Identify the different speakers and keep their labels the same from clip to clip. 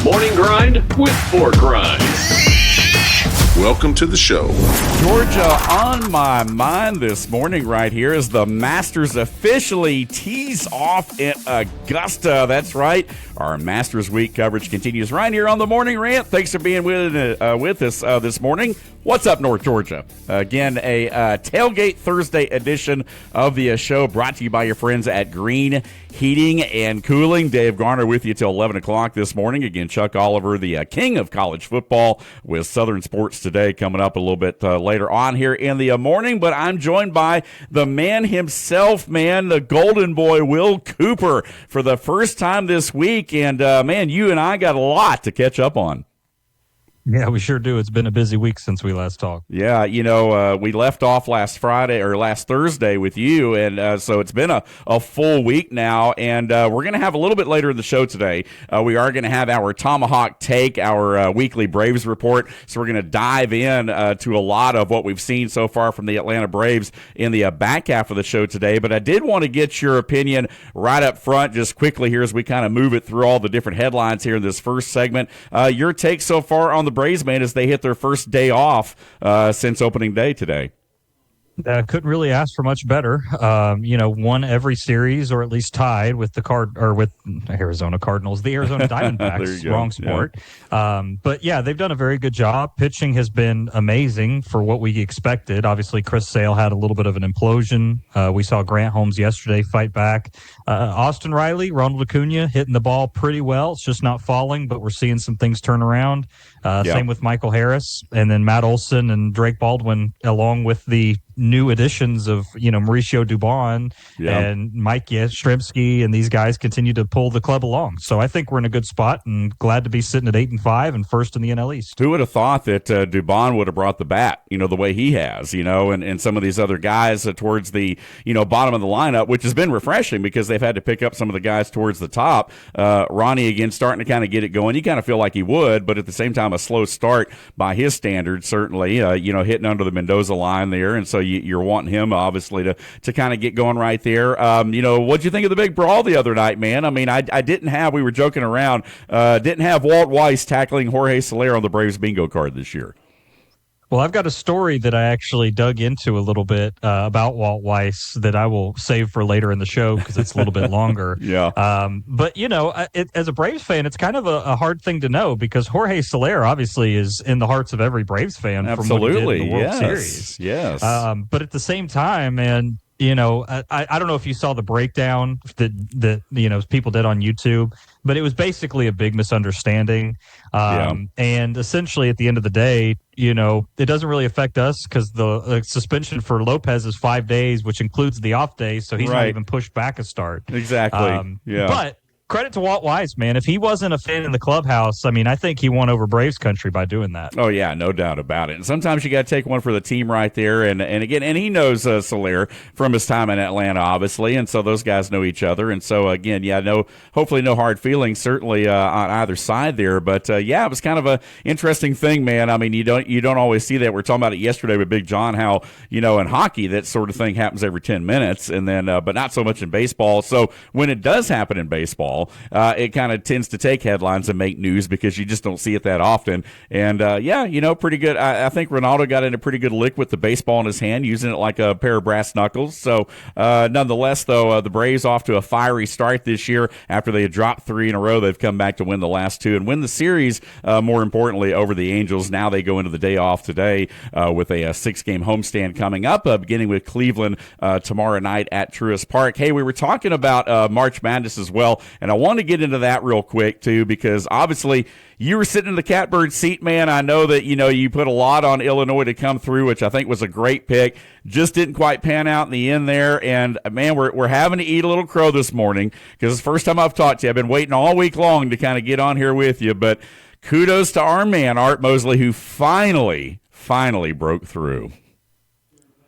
Speaker 1: Morning Grind with Pork Rinds.
Speaker 2: Welcome to the show.
Speaker 3: Georgia on my mind this morning right here as the Masters officially tees off in Augusta. That's right. Our Masters Week coverage continues right here on the Morning Rant. Thanks for being with us this morning. What's up, North Georgia? Again, a Tailgate Thursday edition of the show brought to you by your friends at Green Heating and Cooling. Dave Garner with you till 11 o'clock this morning. Again, Chuck Oliver, the king of college football with Southern Sports Today coming up a little bit later on here in the morning. But I'm joined by the man himself, the golden boy, Will Cooper, for the first time this week. And, you and I got a lot to catch up on.
Speaker 4: Yeah, we sure do. It's been a busy week since we last talked.
Speaker 3: Yeah, we left off last Thursday with you, and so it's been a full week now, and we're going to have a little bit later in the show today. We are going to have our Tomahawk take, our weekly Braves report, so we're going to dive in to a lot of what we've seen so far from the Atlanta Braves in the back half of the show today, but I did want to get your opinion right up front just quickly here as we kind of move it through all the different headlines here in this first segment. Your take so far on the Braves, man, as they hit their first day off since opening day today.
Speaker 4: Couldn't really ask for much better. Won every series, or at least tied with with Arizona Cardinals, the Arizona Diamondbacks. Wrong sport. Yeah. But yeah, they've done a very good job. Pitching has been amazing for what we expected. Obviously, Chris Sale had a little bit of an implosion. We saw Grant Holmes yesterday fight back. Austin Riley, Ronald Acuna hitting the ball pretty well. It's just not falling, but we're seeing some things turn around. Same with Michael Harris, and then Matt Olson and Drake Baldwin, along with the new additions of Mauricio Dubon and Mike Yastrzemski, and these guys continue to pull the club along. So I think we're in a good spot, and glad to be sitting at 8-5 and first in the NL East.
Speaker 3: Who would have thought that Dubon would have brought the bat, the way he has, and some of these other guys towards the bottom of the lineup, which has been refreshing because they've had to pick up some of the guys towards the top. Ronnie again starting to kind of get it going. You kind of feel like he would, but at the same time a slow start by his standards, certainly. Hitting under the Mendoza line there, and so you're wanting him obviously to kind of get going right there. What'd you think of the big brawl the other night, man? I mean, I didn't have, we were joking around, didn't have Walt Weiss tackling Jorge Soler on the Braves bingo card this year.
Speaker 4: Well, I've got a story that I actually dug into a little bit about Walt Weiss that I will save for later in the show because it's a little bit longer.
Speaker 3: Yeah.
Speaker 4: But, as a Braves fan, it's kind of a hard thing to know because Jorge Soler obviously is in the hearts of every Braves fan.
Speaker 3: Absolutely.
Speaker 4: From what he did in the World Series.
Speaker 3: Yes.
Speaker 4: But at the same time, man, I don't know if you saw the breakdown that people did on YouTube, but it was basically a big misunderstanding. And essentially at the end of the day, it doesn't really affect us because the suspension for Lopez is 5 days, which includes the off days. So he's not even pushed back a start.
Speaker 3: Exactly.
Speaker 4: But credit to Walt Weiss, man. If he wasn't a fan in the clubhouse, I think he won over Braves country by doing that.
Speaker 3: Oh, yeah, no doubt about it. And sometimes you got to take one for the team right there. And he knows Soler from his time in Atlanta, obviously. And so those guys know each other. And so, again, hopefully no hard feelings, certainly on either side there. But, it was kind of an interesting thing, man. I mean, you don't always see that. We were talking about it yesterday with Big John, how, in hockey, that sort of thing happens every 10 minutes. And then, but not so much in baseball. So when it does happen in baseball, it kind of tends to take headlines and make news because you just don't see it that often. And, pretty good. I think Ronaldo got in a pretty good lick with the baseball in his hand, using it like a pair of brass knuckles. So, nonetheless, though, the Braves off to a fiery start this year. After they had dropped 3 in a row, they've come back to win the last 2 and win the series, more importantly, over the Angels. Now they go into the day off today with a 6-game homestand coming up, beginning with Cleveland tomorrow night at Truist Park. Hey, we were talking about March Madness as well, and I want to get into that real quick, too, because obviously you were sitting in the catbird seat, man. I know that, you put a lot on Illinois to come through, which I think was a great pick. Just didn't quite pan out in the end there. And, man, we're having to eat a little crow this morning because it's the first time I've talked to you. I've been waiting all week long to kind of get on here with you. But kudos to our man, Art Mosley, who finally broke through.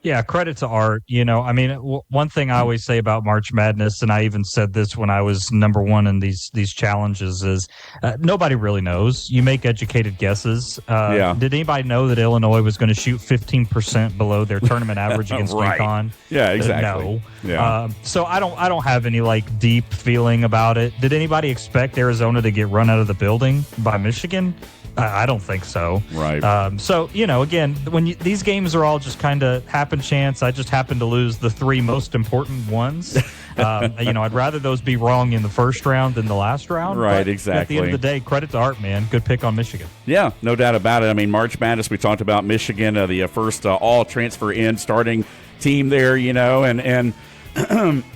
Speaker 4: Yeah, credit to Art. I mean, one thing I always say about March Madness, and I even said this when I was number one in these challenges, is nobody really knows. You make educated guesses. Did anybody know that Illinois was going to shoot 15% below their tournament average against
Speaker 3: right.
Speaker 4: UConn?
Speaker 3: Yeah, exactly.
Speaker 4: No.
Speaker 3: Yeah.
Speaker 4: So I don't have any deep feeling about it. Did anybody expect Arizona to get run out of the building by Michigan? I don't think so.
Speaker 3: Right.
Speaker 4: So, again, when these games are all just kind of happen chance, I just happen to lose the three most important ones. I'd rather those be wrong in the first round than the last round.
Speaker 3: Right,
Speaker 4: but
Speaker 3: exactly.
Speaker 4: At the end of the day, credit to Art, man. Good pick on Michigan.
Speaker 3: Yeah, no doubt about it. I mean, March Madness, we talked about Michigan, the first all-transfer in starting team there, and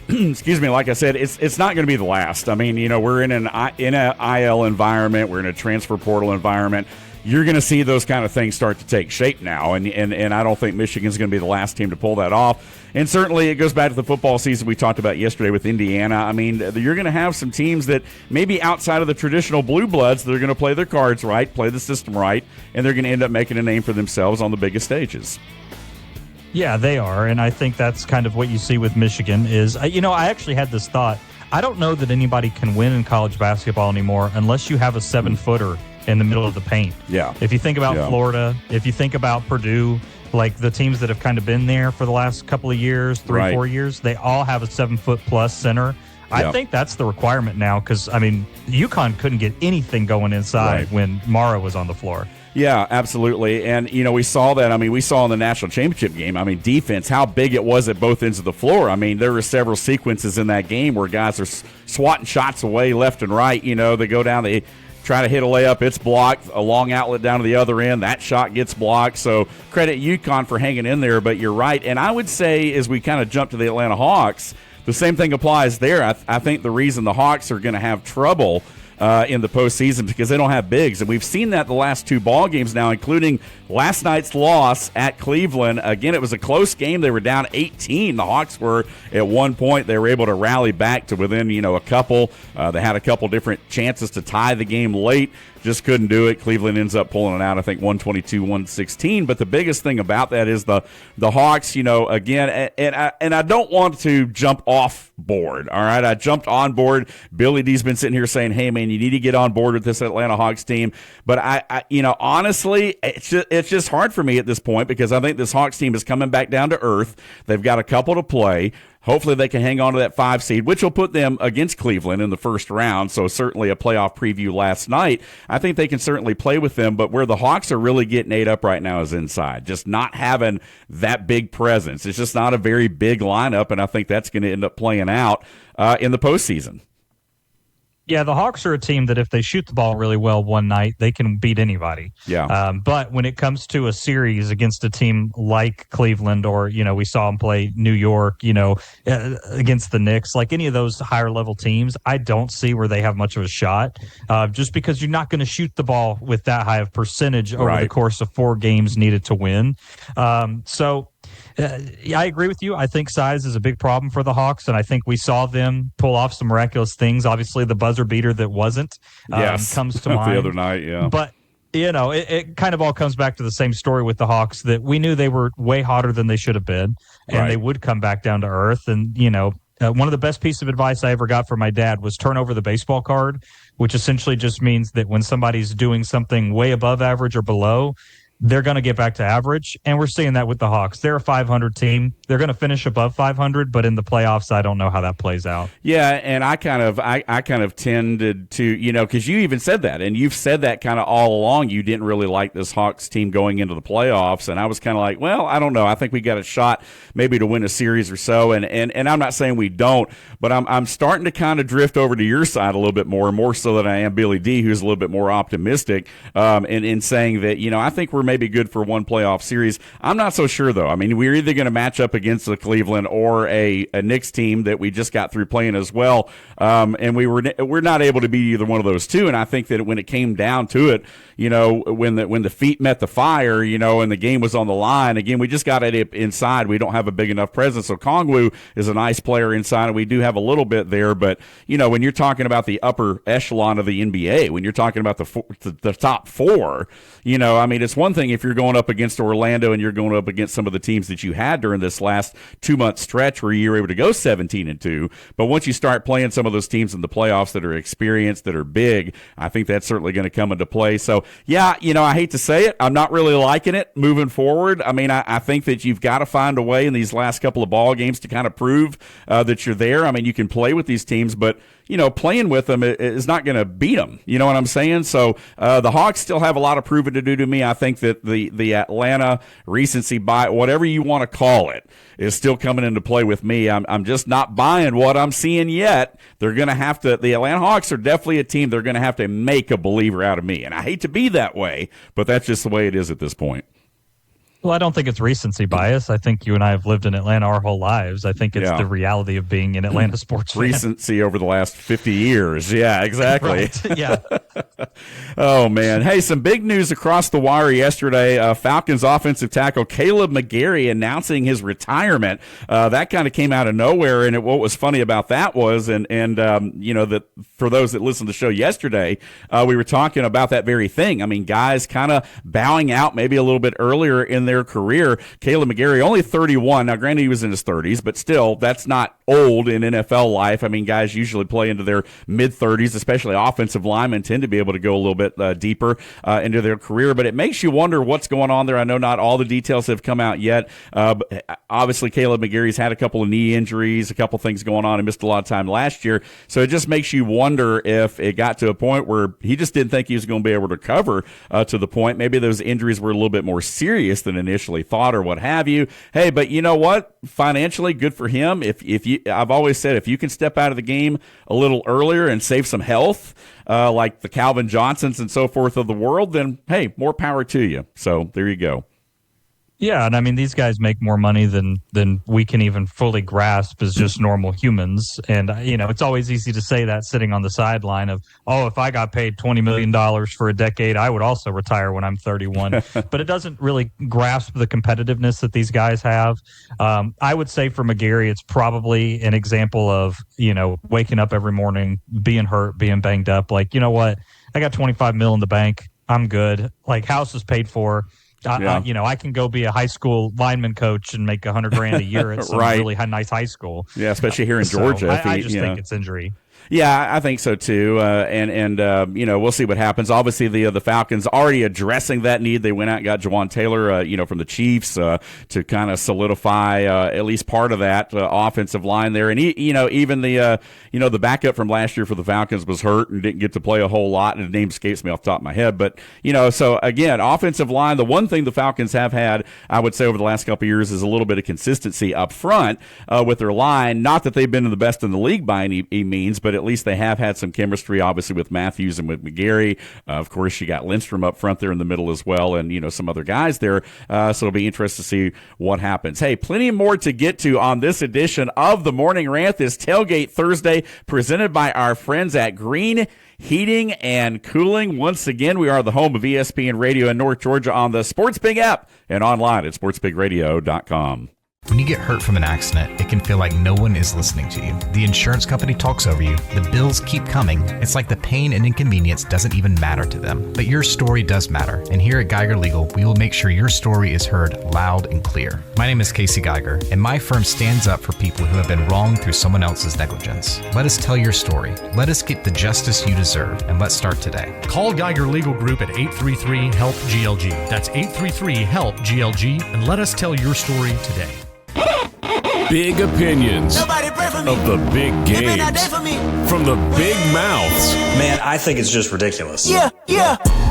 Speaker 3: excuse me, like I said, it's not going to be the last. I mean, we're in an IL environment, we're in a transfer portal environment. You're going to see those kind of things start to take shape now, and I don't think Michigan's going to be the last team to pull that off. And certainly it goes back to the football season we talked about yesterday with Indiana. I mean, you're going to have some teams that maybe outside of the traditional blue bloods, they're going to play their cards right, play the system right, and they're going to end up making a name for themselves on the biggest stages.
Speaker 4: Yeah, they are, and I think that's kind of what you see with Michigan is, I actually had this thought. I don't know that anybody can win in college basketball anymore unless you have a 7-footer in the middle of the paint.
Speaker 3: Yeah.
Speaker 4: If you think about Florida, if you think about Purdue, the teams that have kind of been there for the last couple of years, 4 years, they all have a 7-foot-plus center. I think that's the requirement now because, I mean, UConn couldn't get anything going inside when Mara was on the floor.
Speaker 3: Yeah, absolutely. And, we saw that. I mean, we saw in the national championship game, I mean, defense, how big it was at both ends of the floor. I mean, there were several sequences in that game where guys are swatting shots away left and right. They go down, they try to hit a layup, it's blocked, a long outlet down to the other end, that shot gets blocked. So credit UConn for hanging in there, but you're right. And I would say as we kind of jump to the Atlanta Hawks, the same thing applies there. I think the reason the Hawks are going to have trouble in the postseason because they don't have bigs. And we've seen that the last two ball games now, including last night's loss at Cleveland. Again, it was a close game. They were down 18. The Hawks were at one point. They were able to rally back to within, a couple. They had a couple different chances to tie the game late. Just couldn't do it. Cleveland ends up pulling it out, I think, 122-116. But the biggest thing about that is the Hawks, again, and I don't want to jump off board, all right? I jumped on board. Billy D's been sitting here saying, hey, man, you need to get on board with this Atlanta Hawks team. But, I honestly, it's just hard for me at this point because I think this Hawks team is coming back down to earth. They've got a couple to play. Hopefully they can hang on to that 5 seed, which will put them against Cleveland in the first round. So certainly a playoff preview last night. I think they can certainly play with them, but where the Hawks are really getting ate up right now is inside. Just not having that big presence. It's just not a very big lineup, and I think that's going to end up playing out in the postseason.
Speaker 4: Yeah, the Hawks are a team that if they shoot the ball really well one night, they can beat anybody.
Speaker 3: Yeah.
Speaker 4: But when it comes to a series against a team like Cleveland or, we saw them play New York, against the Knicks, like any of those higher level teams, I don't see where they have much of a shot just because you're not going to shoot the ball with that high of percentage over the course of 4 games needed to win. I agree with you. I think size is a big problem for the Hawks, and I think we saw them pull off some miraculous things. Obviously, the buzzer beater that wasn't comes to mind.
Speaker 3: The other night, yeah.
Speaker 4: But, it kind of all comes back to the same story with the Hawks that we knew they were way hotter than they should have been, and they would come back down to earth. And, one of the best pieces of advice I ever got from my dad was turn over the baseball card, which essentially just means that when somebody's doing something way above average or below, they're going to get back to average, and we're seeing that with the Hawks. They're a 500 team. They're going to finish above 500, but in the playoffs, I don't know how that plays out.
Speaker 3: Yeah, and I kind of tended to, because you even said that, and you've said that kind of all along. You didn't really like this Hawks team going into the playoffs, and I was kind of like, well, I don't know. I think we got a shot maybe to win a series or so, and I'm not saying we don't, but I'm starting to kind of drift over to your side a little bit more so than I am Billy D, who's a little bit more optimistic in saying that, I think we're maybe good for one playoff series. I'm not so sure, though. I mean, we're either going to match up against the Cleveland or a Knicks team that we just got through playing as well, and we're not able to beat either one of those two. And I think that when it came down to it, when the feet met the fire, and the game was on the line, again, we just got it inside. We don't have a big enough presence. So Kongwu is a nice player inside, and we do have a little bit there. But, when you're talking about the upper echelon of the NBA, when you're talking about the top 4, I mean, it's one thing thing if you're going up against Orlando and you're going up against some of the teams that you had during this last 2-month stretch where you were able to go 17-2. But once you start playing some of those teams in the playoffs that are experienced, that are big, I think that's certainly going to come into play. So, yeah, I hate to say it, I'm not really liking it moving forward. I mean, I think that you've got to find a way in these last couple of ball games to kind of prove that you're there. I mean, you can play with these teams, but playing with them is not going to beat them. You know what I'm saying? So the Hawks still have a lot of proving to do to me. I think that the Atlanta recency bias, whatever you want to call it, is still coming into play with me. I'm just not buying what I'm seeing yet. They're going to have to. The Atlanta Hawks are definitely a team. They're going to have to make a believer out of me, and I hate to be that way, but that's just the way it is at this point.
Speaker 4: Well, I don't think it's recency bias. I think you and I have lived in Atlanta our whole lives. I think it's the reality of being an Atlanta sports fan.
Speaker 3: Recency over the last 50 years. Yeah, exactly.
Speaker 4: Right. Yeah.
Speaker 3: Oh, man. Hey, some big news across the wire yesterday. Falcons offensive tackle Caleb McGarry announcing his retirement. That kind of came out of nowhere, and what was funny about that was, that for those that listened to the show yesterday, we were talking about that very thing. I mean, guys kind of bowing out maybe a little bit earlier in their career. Caleb McGarry, only 31. Now, granted, he was in his 30s, but still, that's not old in NFL life. I mean, guys usually play into their mid-30s, especially offensive linemen tend to be able to go a little bit deeper into their career. But it makes you wonder what's going on there. I know not all the details have come out yet. But obviously, Caleb McGarry's had a couple of knee injuries, a couple things going on, and missed a lot of time last year. So it just makes you wonder if it got to a point where he just didn't think he was going to be able to recover to the point. Maybe those injuries were a little bit more serious than initially thought or what have you. Hey, but you know what? Financially, good for him. I've always said, if you can step out of the game a little earlier and save some health, like the Calvin Johnsons and so forth of the world, then hey, more power to you. So there you go.
Speaker 4: Yeah, and I mean, these guys make more money than we can even fully grasp as just normal humans. And, it's always easy to say that sitting on the sideline of, if I got paid $20 million for a decade, I would also retire when I'm 31. But it doesn't really grasp the competitiveness that these guys have. I would say for McGarry, it's probably an example of, waking up every morning, being hurt, being banged up. Like, you know what? I got $25 million in the bank. I'm good. Like, house is paid for. I can go be a high school lineman coach and make $100,000 a year at some really nice high school.
Speaker 3: Yeah, especially here in Georgia.
Speaker 4: I just think it's injury.
Speaker 3: Yeah, I think so too. And we'll see what happens. Obviously, the Falcons already addressing that need. They went out and got Juwan Taylor, from the Chiefs to kind of solidify at least part of that offensive line there. And even the backup from last year for the Falcons was hurt and didn't get to play a whole lot. And the name escapes me off the top of my head. But so again, offensive line. The one thing the Falcons have had, I would say, over the last couple of years is a little bit of consistency up front with their line. Not that they've been the best in the league by any means, but at least they have had some chemistry, obviously, with Matthews and with McGarry. Of course, you got Lindstrom up front there in the middle as well, and, some other guys there. So it'll be interesting to see what happens. Hey, plenty more to get to on this edition of the Morning Rant, this Tailgate Thursday, presented by our friends at Green Heating and Cooling. Once again, we are the home of ESPN Radio in North Georgia on the Sports Big app and online at sportsbigradio.com.
Speaker 5: When you get hurt from an accident, it can feel like no one is listening to you. The insurance company talks over you. The bills keep coming. It's like the pain and inconvenience doesn't even matter to them. But your story does matter. And here at Geiger Legal, we will make sure your story is heard loud and clear. My name is Casey Geiger, and my firm stands up for people who have been wronged through someone else's negligence. Let us tell your story. Let us get the justice you deserve. And let's start today.
Speaker 6: Call Geiger Legal Group at 833-HELP-GLG. That's 833-HELP-GLG. And let us tell your story today.
Speaker 2: Big opinions of the big games from the big mouths.
Speaker 7: Man, I think it's just ridiculous.
Speaker 8: Yeah.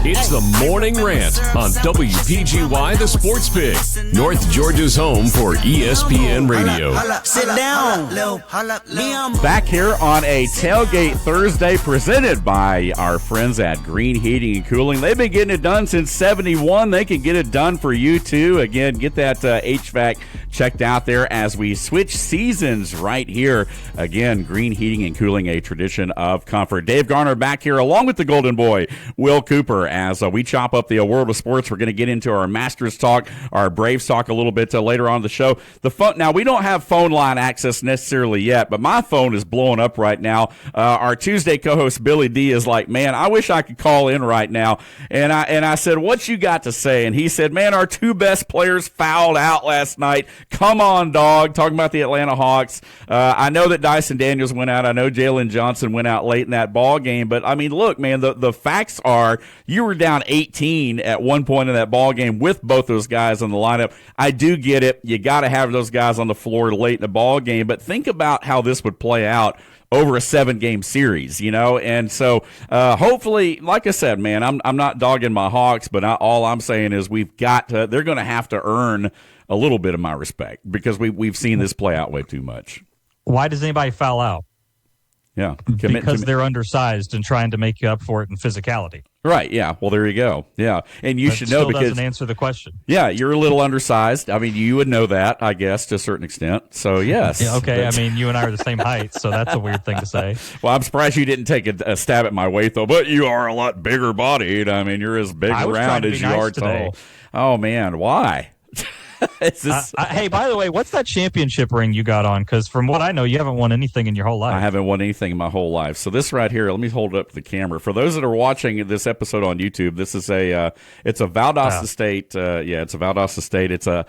Speaker 2: It's the Morning Rant on WPGY, the Sports Pig, North Georgia's home for ESPN Radio.
Speaker 8: Sit down.
Speaker 3: Back here on a Tailgate Thursday presented by our friends at Green Heating and Cooling. They've been getting it done since 71. They can get it done for you too. Again, get that HVAC checked out there as we switch seasons right here. Again, Green Heating and Cooling, a tradition of comfort. Dave Garner back here along with the Golden Boy, Will Cooper, as we chop up the world of sports. We're going to get into our Masters talk, our Braves talk a little bit later on the show. The phone, now, we don't have phone line access necessarily yet, but my phone is blowing up right now. Our Tuesday co-host Billy D is like, man, I wish I could call in right now. And I said, what you got to say? And he said, man, our two best players fouled out last night. Come on, dog. Talking about the Atlanta Hawks. I know that Dyson Daniels went out. I know Jalen Johnson went out late in that ball game. But, I mean, look, man, the facts are you were down 18 at one point in that ball game with both those guys in the lineup. I do get it. You got to have those guys on the floor late in the ball game. But think about how this would play out over a 7-game series, you know, and so hopefully, like I said, man, I'm not dogging my Hawks, but all I'm saying is they're going to have to earn a little bit of my respect because we've seen this play out way too much.
Speaker 4: Why does anybody foul out?
Speaker 3: Yeah,
Speaker 4: because they're undersized and trying to make you up for it in physicality.
Speaker 3: Right, yeah. Well, there you go. Yeah, and you should know because
Speaker 4: doesn't answer the question.
Speaker 3: Yeah, you're a little undersized. I mean, you would know that, I guess, to a certain extent. So, yes.
Speaker 4: Yeah, okay, I mean, you and I are the same height, so that's a weird thing to say.
Speaker 3: Well, I'm surprised you didn't take a stab at my weight, though. But you are a lot bigger bodied. I mean, you're as big around as you are tall. Oh, man, why?
Speaker 4: Hey, by the way, what's that championship ring you got on? Because from what I know, you haven't won anything in your whole life.
Speaker 3: I haven't won anything in my whole life. So this right here, let me hold it up to the camera. For those that are watching this episode on YouTube, this is it's a Valdosta State. It's a Valdosta State. It's a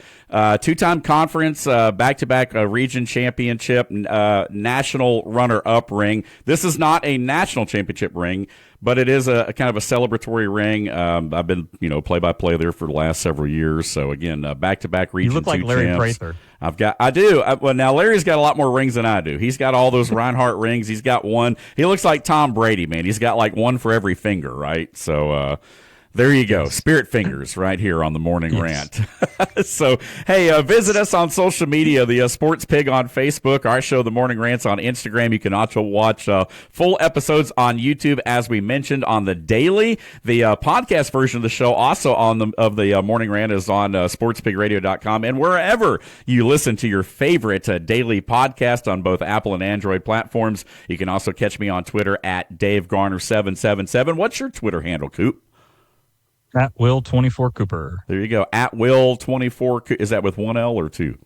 Speaker 3: two-time conference, back-to-back region championship, national runner-up ring. This is not a national championship ring, but it is a kind of a celebratory ring. I've been, play-by-play there for the last several years. So again, back-to-back region.
Speaker 4: You look like Larry Prather.
Speaker 3: I do. Well, now Larry's got a lot more rings than I do. He's got all those Reinhardt rings. He's got one. He looks like Tom Brady, man. He's got like one for every finger, right? So, there you go. Spirit fingers right here on the Morning Rant. So, hey, visit us on social media, the Sports Pig on Facebook, our show, The Morning Rant's on Instagram. You can also watch full episodes on YouTube, as we mentioned, on the daily. The podcast version of the show also of the Morning Rant is on sportspigradio.com and wherever you listen to your favorite daily podcast on both Apple and Android platforms. You can also catch me on Twitter at DaveGarner777. What's your Twitter handle, Coop?
Speaker 4: At Will24 Cooper.
Speaker 3: There you go. At Will24. Is that with one L or two?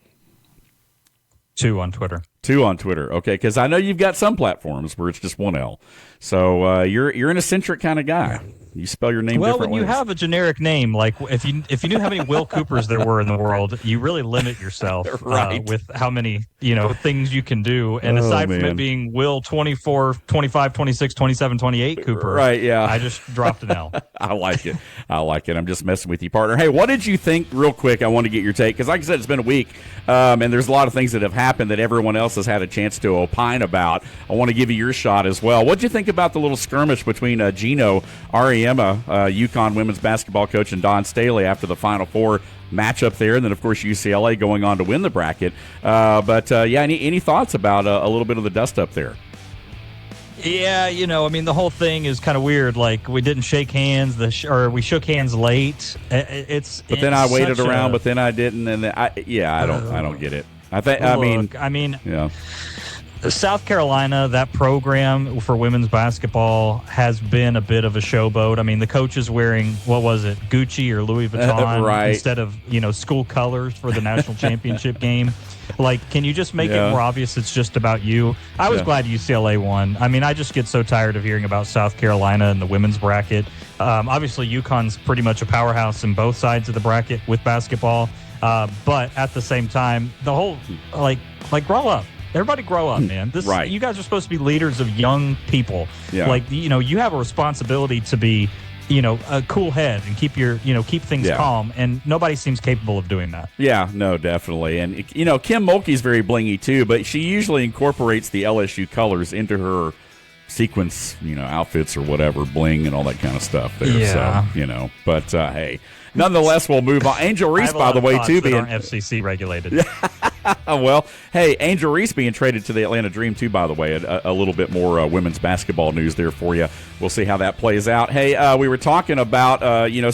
Speaker 4: Two on Twitter.
Speaker 3: Two on Twitter. Okay, because I know you've got some platforms where it's just one L. So you're an eccentric kind of guy. Yeah. You spell your name different ways.
Speaker 4: Well, when you have a generic name, like if you knew how many Will Coopers there were in the world, you really limit yourself
Speaker 3: right.
Speaker 4: With how many things you can do. And aside from it being Will 24, 25, 26, 27, 28 Cooper,
Speaker 3: right? Yeah,
Speaker 4: I just dropped an L.
Speaker 3: I like it. I'm just messing with you, partner. Hey, what did you think? Real quick, I want to get your take because, like I said, it's been a week, and there's a lot of things that have happened that everyone else has had a chance to opine about. I want to give you your shot as well. What did you think about the little skirmish between Gino Auriemma, UConn women's basketball coach, and Don Staley after the Final Four matchup there, and then of course UCLA going on to win the bracket? Any thoughts about a little bit of the dust up there?
Speaker 4: Yeah, the whole thing is kind of weird. Like, we didn't shake hands, we shook hands late.
Speaker 3: But then I waited around, but then I didn't, and I don't get it. Yeah.
Speaker 4: South Carolina, that program for women's basketball has been a bit of a showboat. I mean, the coach is wearing, what was it, Gucci or Louis Vuitton
Speaker 3: right.
Speaker 4: instead of, school colors for the national championship game. Like, can you just make it more obvious it's just about you? I was glad UCLA won. I mean, I just get so tired of hearing about South Carolina and the women's bracket. Obviously, UConn's pretty much a powerhouse in both sides of the bracket with basketball. But at the same time, the whole, like grow up. Everybody grow up, man.
Speaker 3: Right.
Speaker 4: You guys are supposed to be leaders of young people.
Speaker 3: Yeah.
Speaker 4: Like, you have a responsibility to be, a cool head and keep things calm. And nobody seems capable of doing that.
Speaker 3: Yeah, no, definitely. And, Kim Mulkey's very blingy too, but she usually incorporates the LSU colors into her sequence, outfits or whatever, bling and all that kind of stuff there.
Speaker 4: Yeah.
Speaker 3: So, but hey, nonetheless, we'll move on. Angel Reese, by the way, too,
Speaker 4: being FCC regulated.
Speaker 3: Well, hey, Angel Reese being traded to the Atlanta Dream, too, by the way. A little bit more women's basketball news there for you. We'll see how that plays out. Hey, we were talking about,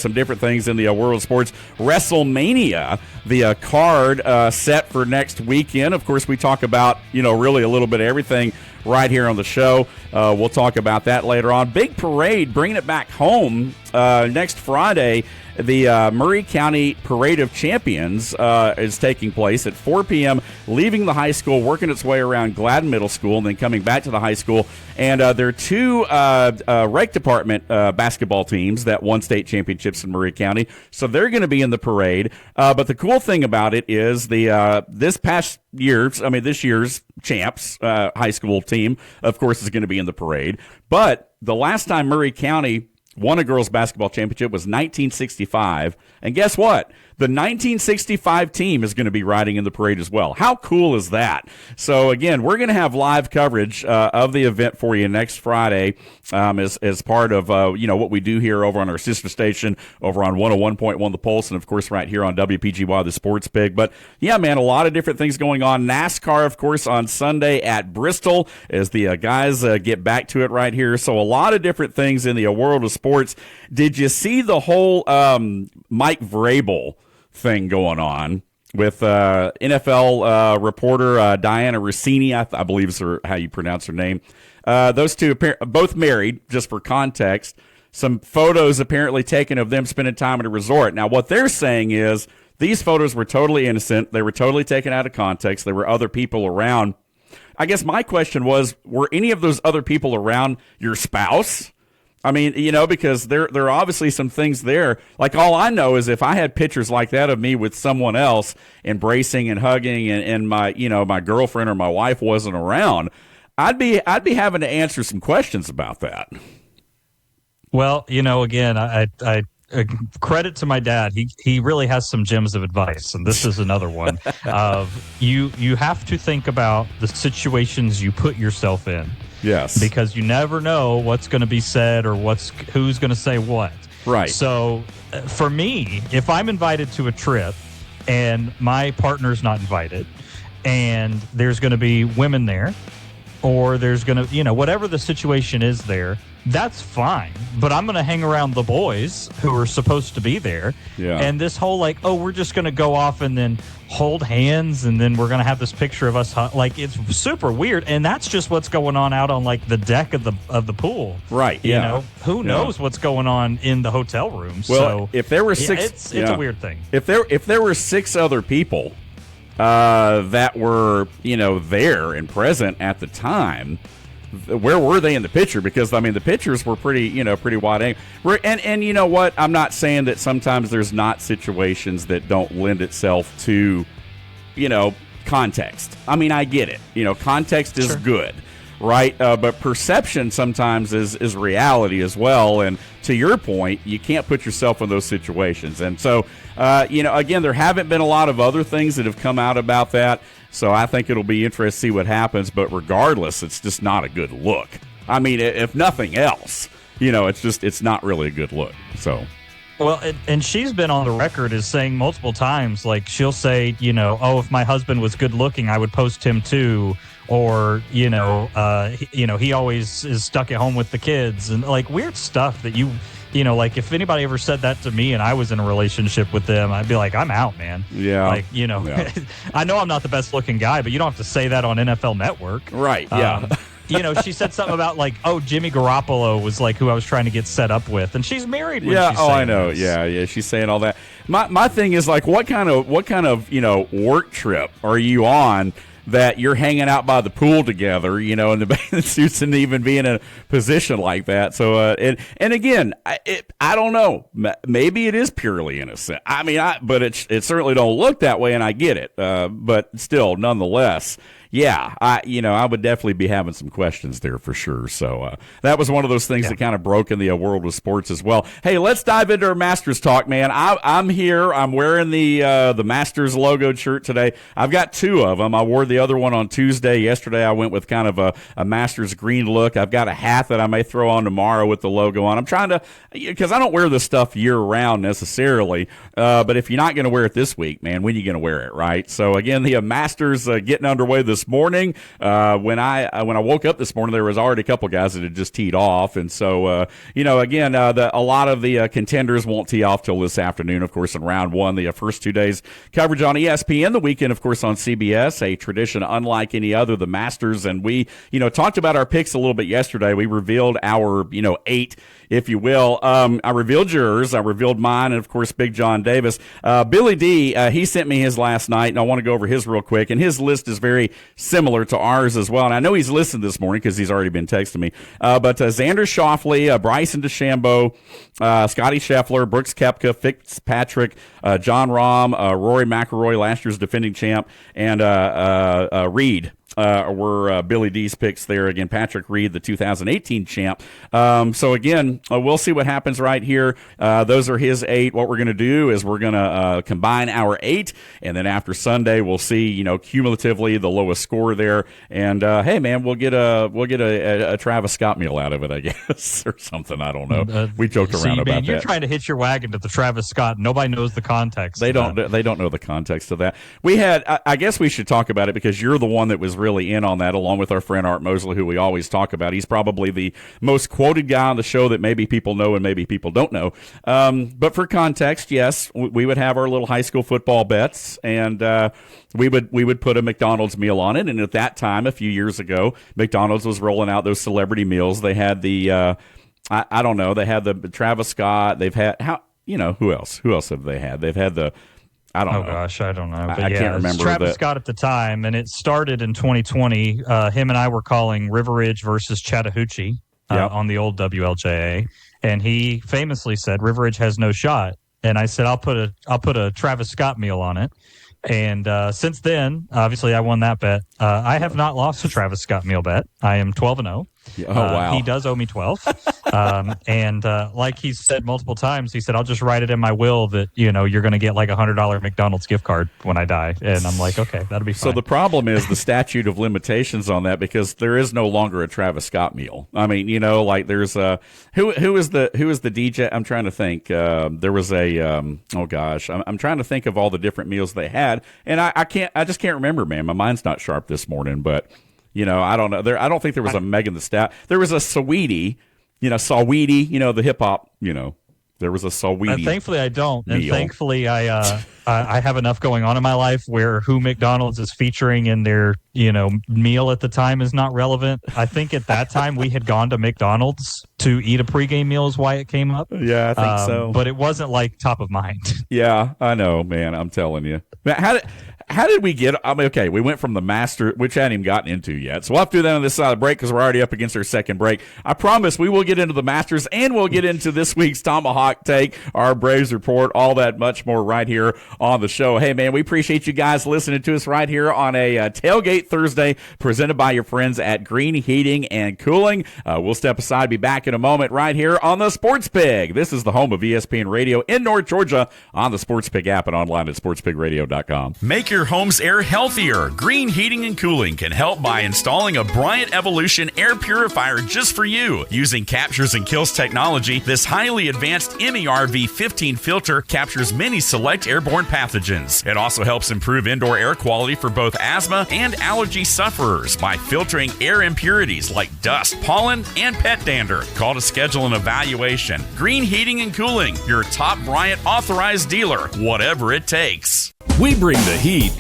Speaker 3: some different things in the world of sports. WrestleMania, the card set for next weekend. Of course, we talk about, really a little bit of everything right here on the show. We'll talk about that later on. Big parade, bringing it back home next Friday. The Murray County Parade of Champions is taking place at 4 p.m., leaving the high school, working its way around Gladden Middle School, and then coming back to the high school. And there are two rec department basketball teams that won state championships in Murray County, so they're going to be in the parade. But the cool thing about it is this year's champs high school team, of course, is going to be in the parade. But the last time Murray County won a girls' basketball championship was 1965. And guess what? The 1965 team is going to be riding in the parade as well. How cool is that? So, again, we're going to have live coverage of the event for you next Friday as part of, what we do here over on our sister station over on 101.1 The Pulse and, of course, right here on WPGY, the Sports Pig. But, yeah, man, a lot of different things going on. NASCAR, of course, on Sunday at Bristol as the guys get back to it right here. So a lot of different things in the world of sports. Did you see the whole Mike Vrabel thing going on with NFL reporter Diana Russini, I believe is how you pronounce her name. Those two both married, just for context. Some photos apparently taken of them spending time at a resort. Now, what they're saying is these photos were totally innocent. They were totally taken out of context. There were other people around. I guess my question was, were any of those other people around your spouse? I mean, because there are obviously some things there. Like, all I know is if I had pictures like that of me with someone else embracing and hugging and my, my girlfriend or my wife wasn't around, I'd be having to answer some questions about that.
Speaker 4: Well, again, I credit to my dad. He really has some gems of advice, and this is another one of you have to think about the situations you put yourself in.
Speaker 3: Yes.
Speaker 4: Because you never know what's going to be said or who's going to say what.
Speaker 3: Right.
Speaker 4: So for me, if I'm invited to a trip and my partner's not invited and there's going to be women there or there's going to, whatever the situation is there, that's fine. But I'm going to hang around the boys who are supposed to be there.
Speaker 3: Yeah.
Speaker 4: And this whole we're just going to go off and then hold hands and then we're going to have this picture of us. It's super weird. And that's just what's going on out on the deck of the pool.
Speaker 3: Right. Yeah.
Speaker 4: Who knows what's going on in the hotel rooms.
Speaker 3: Well,
Speaker 4: so
Speaker 3: if there were six,
Speaker 4: it's a weird thing.
Speaker 3: If there were six other people that were, there and present at the time, where were they in the picture? Because the pictures were pretty wide angle. And you know what? I'm not saying that sometimes there's not situations that don't lend itself to, context. I get it. Context is good, right? But perception sometimes is reality as well. And to your point, you can't put yourself in those situations. And so, again, there haven't been a lot of other things that have come out about that. So I think it'll be interesting to see what happens. But regardless, it's just not a good look. If nothing else, it's not really a good look. So.
Speaker 4: Well, and she's been on the record as saying multiple times, she'll say, if my husband was good looking, I would post him too. Or, he always is stuck at home with the kids and weird stuff that if anybody ever said that to me and I was in a relationship with them, I'd be like, I'm out, man.
Speaker 3: Yeah.
Speaker 4: Yeah. I know I'm not the best looking guy, but you don't have to say that on NFL Network.
Speaker 3: Right. Yeah.
Speaker 4: She said something about Jimmy Garoppolo was who I was trying to get set up with, and she's married. When
Speaker 3: yeah.
Speaker 4: She's
Speaker 3: I know.
Speaker 4: This.
Speaker 3: Yeah. She's saying all that. My thing is what kind of work trip are you on that you're hanging out by the pool together, in the bathing suits and even being in a position like that. So, and again, I don't know. Maybe it is purely innocent. But it certainly don't look that way, and I get it. But still, nonetheless, yeah, I would definitely be having some questions there for sure. So that was one of those things that kind of broke in the world of sports as well. Hey, let's dive into our Masters talk, man. I'm here. I'm wearing the Masters logoed shirt today. I've got two of them. I wore the other one on Tuesday. Yesterday I went with kind of a Masters green look. I've got a hat that I may throw on tomorrow with the logo on. I'm trying to, because I don't wear this stuff year round necessarily, but if you're not going to wear it this week, man, when are you going to wear it, right? So again, the Masters getting underway this morning. When I woke up this morning, there was already a couple guys that had just teed off, and so again, a lot of the contenders won't tee off till this afternoon. Of course, in round one, the first 2 days coverage on ESPN, the weekend, of course, on CBS, a tradition unlike any other, the Masters, and we talked about our picks a little bit yesterday. We revealed our 8, if you will. I revealed yours. I revealed mine, and of course, Big John Davis. Billy D, he sent me his last night, and I want to go over his real quick. And his list is very similar to ours as well. And I know he's listened this morning because he's already been texting me. But Xander Schauffele, Bryson DeChambeau, Scotty Scheffler, Brooks Koepka, Fitzpatrick, John Rahm, Rory McIlroy, last year's defending champ, and Reed. Were Billy D's picks there. Again, Patrick Reed, the 2018 champ. So again, we'll see what happens right here. Those are his 8. What we're going to do is we're going to combine our 8, and then after Sunday, we'll see, cumulatively the lowest score there. And hey, man, we'll get a Travis Scott meal out of it, I guess, or something. I don't know. We joked around about that.
Speaker 4: You're trying to hitch your wagon to the Travis Scott. Nobody knows the context.
Speaker 3: They don't know the context of that. We had. I guess we should talk about it because you're the one that was really in on that, along with our friend Art Mosley, who we always talk about. He's probably the most quoted guy on the show that maybe people know and maybe people don't know. But for context, yes, we would have our little high school football bets, and we would put a McDonald's meal on it. And at that time, a few years ago, McDonald's was rolling out those celebrity meals. They had the I don't know, they had the Travis Scott. They've had who else? Who else have they had? They've had the I don't know.
Speaker 4: Oh, gosh, I don't know. But
Speaker 3: I can't remember.
Speaker 4: Travis Scott at the time, and it started in 2020. Him and I were calling River Ridge versus Chattahoochee on the old WLJA, and he famously said River Ridge has no shot. And I said I'll put a Travis Scott meal on it. And since then, obviously, I won that bet. I have not lost a Travis Scott meal bet. I am 12-0.
Speaker 3: Oh, wow.
Speaker 4: He does owe me 12. And like he said multiple times, he said, I'll just write it in my will that, you're going to get like $100 McDonald's gift card when I die. And I'm like, okay, that'll be fine.
Speaker 3: So the problem is the statute of limitations on that, because there is no longer a Travis Scott meal. I mean, like there's who is the DJ? I'm trying to think. There was a I'm trying to think of all the different meals they had, and I just can't remember, man. My mind's not sharp this morning, but I don't know. I don't think there was a Megan Thee Stallion. There was a Saweetie, Saweetie, the hip hop, there was a Saweetie.
Speaker 4: Thankfully, I don't.
Speaker 3: Meal.
Speaker 4: And thankfully, I have enough going on in my life where who McDonald's is featuring in their, meal at the time is not relevant. I think at that time we had gone to McDonald's to eat a pregame meal is why it came up.
Speaker 3: Yeah, I think so.
Speaker 4: But it wasn't like top of mind.
Speaker 3: Yeah, I know, man. I'm telling you. How did we get? I mean, okay, we went from the Master, which I hadn't even gotten into yet. So we'll have to do that on this side of the break because we're already up against our second break. I promise we will get into the Masters and we'll get into this week's Tomahawk take, our Braves report, all that much more right here on the show. Hey, man, we appreciate you guys listening to us right here on a Tailgate Thursday presented by your friends at Green Heating and Cooling. We'll step aside, be back in a moment right here on the Sports Pig. This is the home of ESPN Radio in North Georgia on the Sports Pig app and online at sportspigradio.com.
Speaker 8: Make your home's air healthier. Green Heating and Cooling can help by installing a Bryant Evolution air purifier just for you. Using Captures and Kills technology, this highly advanced MERV15 filter captures many select airborne pathogens. It also helps improve indoor air quality for both asthma and allergy sufferers by filtering air impurities like dust, pollen, and pet dander. Call to schedule an evaluation. Green Heating and Cooling, your top Bryant authorized dealer, whatever it takes.
Speaker 2: We bring the heat,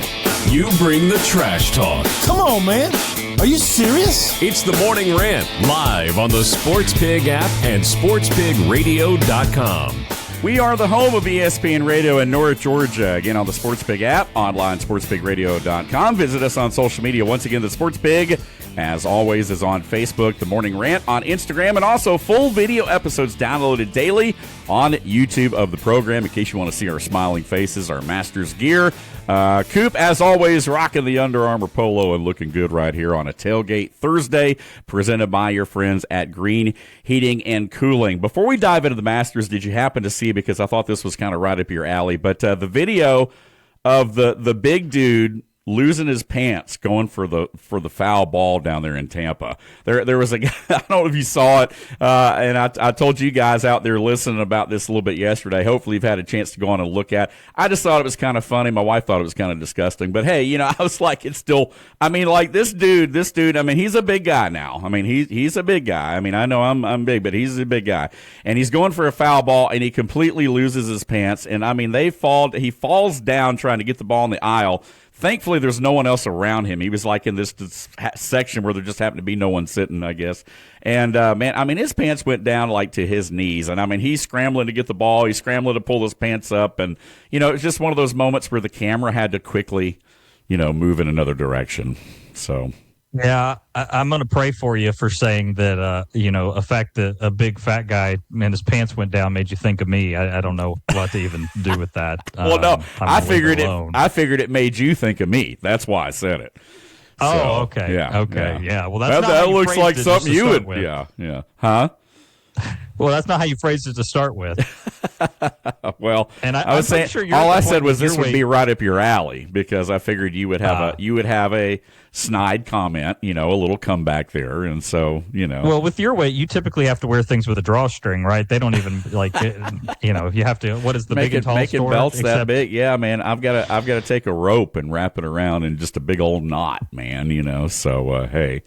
Speaker 2: you bring the trash talk.
Speaker 9: Come on, man. Are you serious?
Speaker 2: It's the Morning Rant, live on the Sports Pig app and sportspigradio.com.
Speaker 3: We are the home of ESPN Radio in North Georgia. Again, on the Sports Pig app, online, sportspigradio.com. Visit us on social media. Once again, the Sports Pig as always, is on Facebook, The Morning Rant on Instagram, and also full video episodes downloaded daily on YouTube of the program in case you want to see our smiling faces, our Masters gear. Coop, as always, rocking the Under Armour polo and looking good right here on a Tailgate Thursday, presented by your friends at Green Heating and Cooling. Before we dive into the Masters, did you happen to see, because I thought this was kind of right up your alley, but the video of the big dude losing his pants going for the foul ball down there in Tampa. There was a guy, I don't know if you saw it, and I told you guys out there listening about this a little bit yesterday. Hopefully you've had a chance to go on and look at. I just thought it was kind of funny. My wife thought it was kind of disgusting. But hey, I was like, it's still, like this dude, he's a big guy now. He's a big guy. I know I'm big, but he's a big guy. And he's going for a foul ball, and he completely loses his pants. And he falls down trying to get the ball in the aisle. Thankfully, there's no one else around him. He was like in this section where there just happened to be no one sitting, I guess. And, his pants went down like to his knees. And, he's scrambling to get the ball. He's scrambling to pull his pants up. And, it's just one of those moments where the camera had to quickly, move in another direction. So.
Speaker 4: Yeah, I'm going to pray for you for saying that, a fact that a big fat guy and his pants went down made you think of me. I don't know what to even do with that.
Speaker 3: Well, no, I figured it made you think of me. That's why I said it.
Speaker 4: Oh, okay.
Speaker 3: Yeah.
Speaker 4: Okay. Yeah. Well, that's not
Speaker 3: that
Speaker 4: how you
Speaker 3: looks like something you would.
Speaker 4: With.
Speaker 3: Yeah. Huh?
Speaker 4: Well, that's not how you phrased it to start with.
Speaker 3: Well,
Speaker 4: and
Speaker 3: I was saying,
Speaker 4: sure
Speaker 3: all I said was this would be right up your alley, because I figured you would have a snide comment, a little comeback there, and so
Speaker 4: Well, with your weight, you typically have to wear things with a drawstring, right? They don't even you have to. What is the big and tall
Speaker 3: making
Speaker 4: store?
Speaker 3: belts that big? Yeah, man. I've got to take a rope and wrap it around in just a big old knot, man. So hey.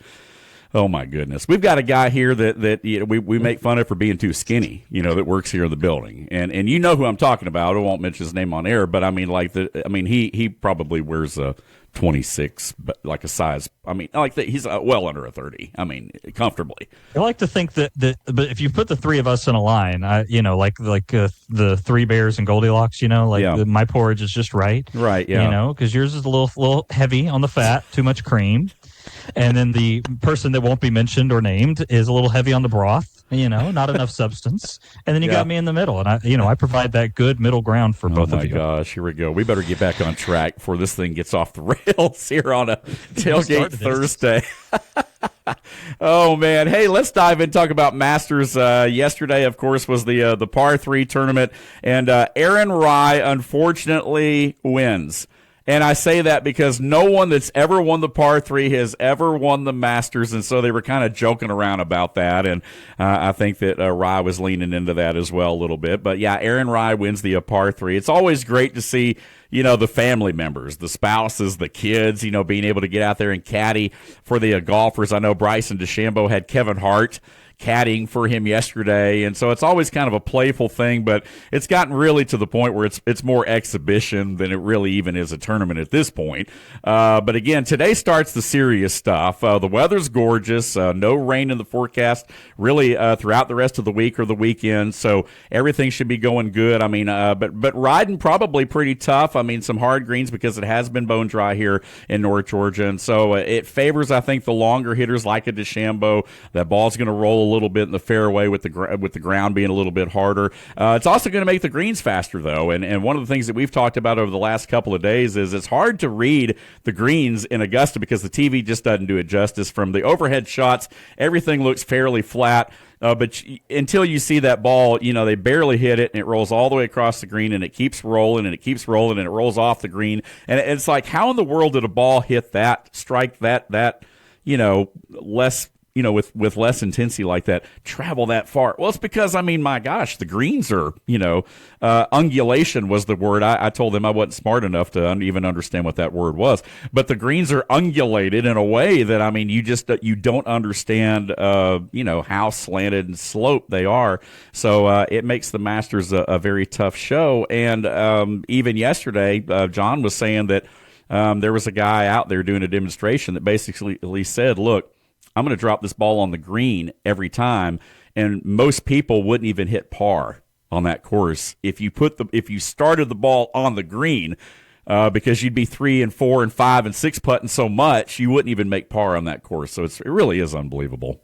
Speaker 3: Oh, my goodness. We've got a guy here that we make fun of for being too skinny, that works here in the building. And you know who I'm talking about. I won't mention his name on air, but he probably wears a 26, but like a size. He's well under a 30. Comfortably.
Speaker 4: I like to think that but if you put the three of us in a line, the Three Bears and Goldilocks, my porridge is just right.
Speaker 3: Right, yeah.
Speaker 4: Because yours is a little heavy on the fat, too much cream. And then the person that won't be mentioned or named is a little heavy on the broth, not enough substance. And then you got me in the middle. And I provide that good middle ground for both of you.
Speaker 3: Oh, my gosh. Here we go. We better get back on track before this thing gets off the rails here on a Tailgate Thursday. Oh, man. Hey, let's dive in and talk about Masters. Yesterday, of course, was the par 3 tournament. And Aaron Rai, unfortunately, wins. And I say that because no one that's ever won the par 3 has ever won the Masters, and so they were kind of joking around about that, and I think that Rai was leaning into that as well a little bit. But, yeah, Aaron Rai wins the par 3. It's always great to see, the family members, the spouses, the kids, being able to get out there and caddy for the golfers. I know Bryson DeChambeau had Kevin Hart caddying for him yesterday, and so it's always kind of a playful thing, but it's gotten really to the point where it's more exhibition than it really even is a tournament at this point. But again, today starts the serious stuff. The weather's gorgeous, no rain in the forecast really throughout the rest of the week or the weekend, so everything should be going good. But riding probably pretty tough. Some hard greens because it has been bone dry here in North Georgia, and so it favors, I think, the longer hitters like a DeChambeau. That ball's going to roll a little bit in the fairway with the ground being a little bit harder. It's also going to make the greens faster, though, and one of the things that we've talked about over the last couple of days is it's hard to read the greens in Augusta because the TV just doesn't do it justice. From the overhead shots, everything looks fairly flat. But until you see that ball, they barely hit it, and it rolls all the way across the green, and it keeps rolling, and it keeps rolling, and it rolls off the green. And it's like, how in the world did a ball hit that, strike that, less, with less intensity like that, travel that far? Well, it's because, my gosh, the greens are, ungulation was the word. I told them I wasn't smart enough to even understand what that word was. But the greens are ungulated in a way that, you don't understand, how slanted and sloped they are. So it makes the Masters a very tough show. And even yesterday, John was saying that there was a guy out there doing a demonstration that basically said, look, I'm going to drop this ball on the green every time, and most people wouldn't even hit par on that course if you started the ball on the green. because you'd be 3 and 4 and 5 and 6 putting so much you wouldn't even make par on that course. So it really is unbelievable.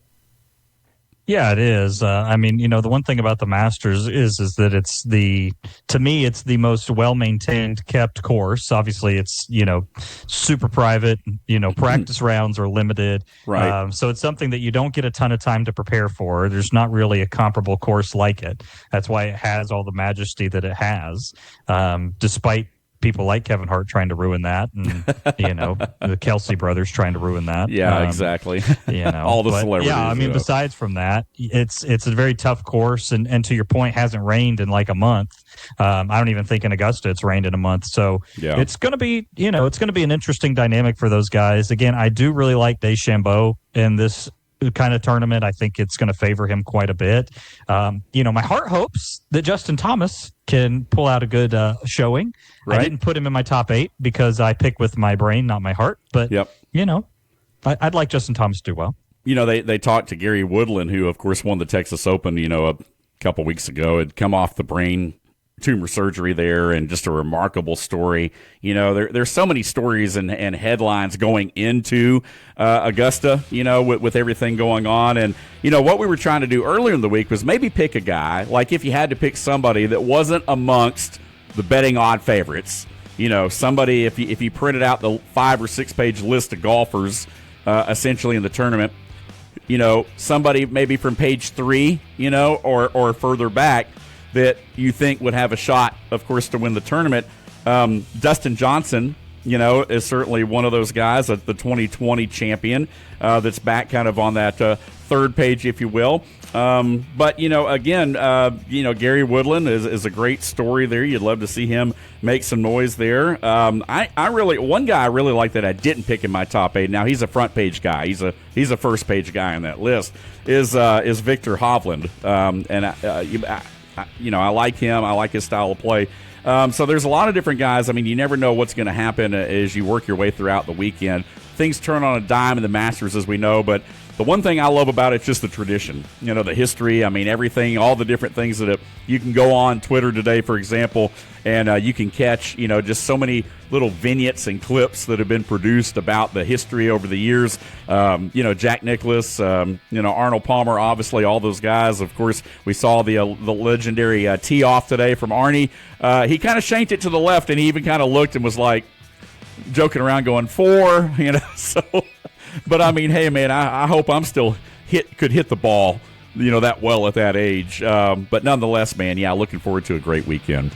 Speaker 4: Yeah, it is. I mean, the one thing about the Masters is that to me, it's the most well-maintained, kept course. Obviously, it's, super private, practice rounds are limited.
Speaker 3: Right.
Speaker 4: So it's something that you don't get a ton of time to prepare for. There's not really a comparable course like it. That's why it has all the majesty that it has, despite people like Kevin Hart trying to ruin that, and the Kelsey brothers trying to ruin that.
Speaker 3: Yeah, exactly. All the celebrities.
Speaker 4: Yeah, I mean, besides from that, it's a very tough course, and to your point, hasn't rained in like a month. I don't even think in Augusta it's rained in a month, so it's going to be an interesting dynamic for those guys. Again, I do really like DeChambeau in this kind of tournament. I think it's going to favor him quite a bit. My heart hopes that Justin Thomas can pull out a good showing. Right. I didn't put him in my top 8 because I pick with my brain, not my heart. But, I'd like Justin Thomas to do well.
Speaker 3: They talked to Gary Woodland, who, of course, won the Texas Open, a couple weeks ago. Had come off the brain tumor surgery there, and just a remarkable story. There's so many stories and headlines going into Augusta, with everything going on. And, what we were trying to do earlier in the week was maybe pick a guy, like if you had to pick somebody that wasn't amongst the betting odd favorites, somebody, if you printed out the 5 or 6 page list of golfers essentially in the tournament, somebody maybe from page 3, or further back, that you think would have a shot, of course, to win the tournament. Dustin Johnson, is certainly one of those guys, the 2020 champion, that's back kind of on that third page, if you will. But, again, Gary Woodland is a great story there. You'd love to see him make some noise there. One guy I really like that I didn't pick in my top 8. Now, he's a front page guy. He's a first page guy on that list, is Victor Hovland. I like him. I like his style of play. So there's a lot of different guys. I mean, you never know what's going to happen as you work your way throughout the weekend. Things turn on a dime in the Masters, as we know, but the one thing I love about it is just the tradition, the history. I mean, everything, all the different things that you can go on Twitter today, for example, and you can catch, just so many little vignettes and clips that have been produced about the history over the years. Jack Nicklaus, Arnold Palmer, obviously all those guys. Of course, we saw the legendary tee off today from Arnie. He kind of shanked it to the left, and he even kind of looked and was like joking around going 4, so. But I mean, hey man, I hope I'm still could hit the ball, that well at that age. But nonetheless, man, looking forward to a great weekend.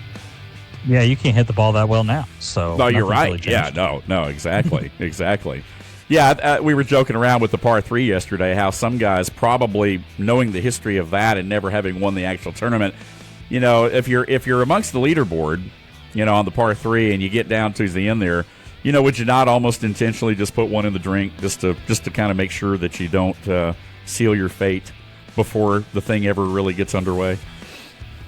Speaker 4: Yeah, you can't hit the ball that well now. So
Speaker 3: no, you're right. Really no, exactly, exactly. Yeah, we were joking around with the par 3 yesterday, how some guys probably knowing the history of that and never having won the actual tournament, if you're amongst the leaderboard, on the par 3 and you get down to the end there. Would you not almost intentionally just put one in the drink just to kind of make sure that you don't seal your fate before the thing ever really gets underway?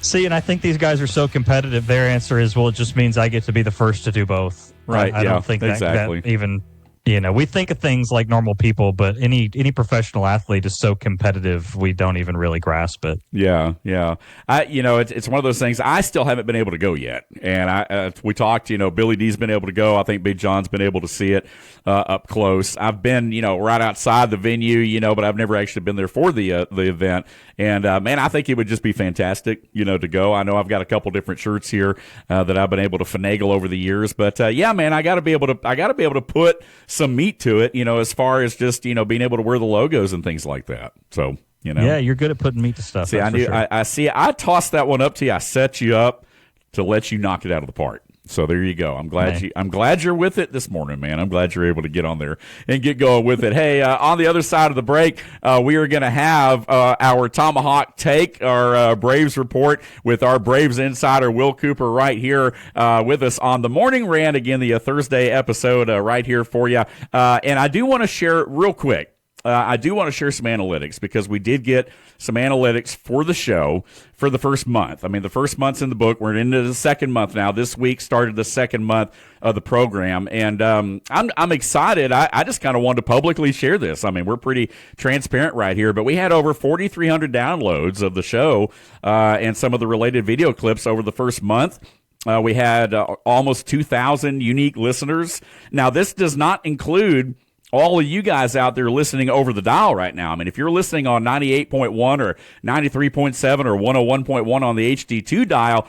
Speaker 4: See, and I think these guys are so competitive. Their answer is, well, it just means I get to be the first to do both.
Speaker 3: Right.
Speaker 4: I don't think that even we think of things like normal people, but any professional athlete is so competitive we don't even really grasp it.
Speaker 3: Yeah. It's one of those things. I still haven't been able to go yet, and we talked. Billy D's been able to go. I think Big John's been able to see it up close. I've been right outside the venue, but I've never actually been there for the event. And man, I think it would just be fantastic, to go. I know I've got a couple different shirts here that I've been able to finagle over the years, but man, I got to be able to put some meat to it, as far as just being able to wear the logos and things like that. So
Speaker 4: yeah, you're good at putting meat to stuff.
Speaker 3: See, I tossed that one up to you. I set you up to let you knock it out of the park. So there you go. I'm glad you're with it this morning, man. I'm glad you're able to get on there and get going with it. Hey, on the other side of the break, we are going to have our Tomahawk take, our Braves report with our Braves insider Will Cooper right here with us on the Morning Rant. Again, the Thursday episode right here for you. And I do want to share real quick. I do want to share some analytics because we did get some analytics for the show for the first month. I mean, the first month's in the book. We're into the second month now. This week started the second month of the program, and I'm excited. I just kind of wanted to publicly share this. I mean, we're pretty transparent right here, but we had over 4,300 downloads of the show and some of the related video clips over the first month. We had almost 2,000 unique listeners. Now, this does not include all of you guys out there listening over the dial right now. I mean, if you're listening on 98.1 or 93.7 or 101.1 on the HD2 dial,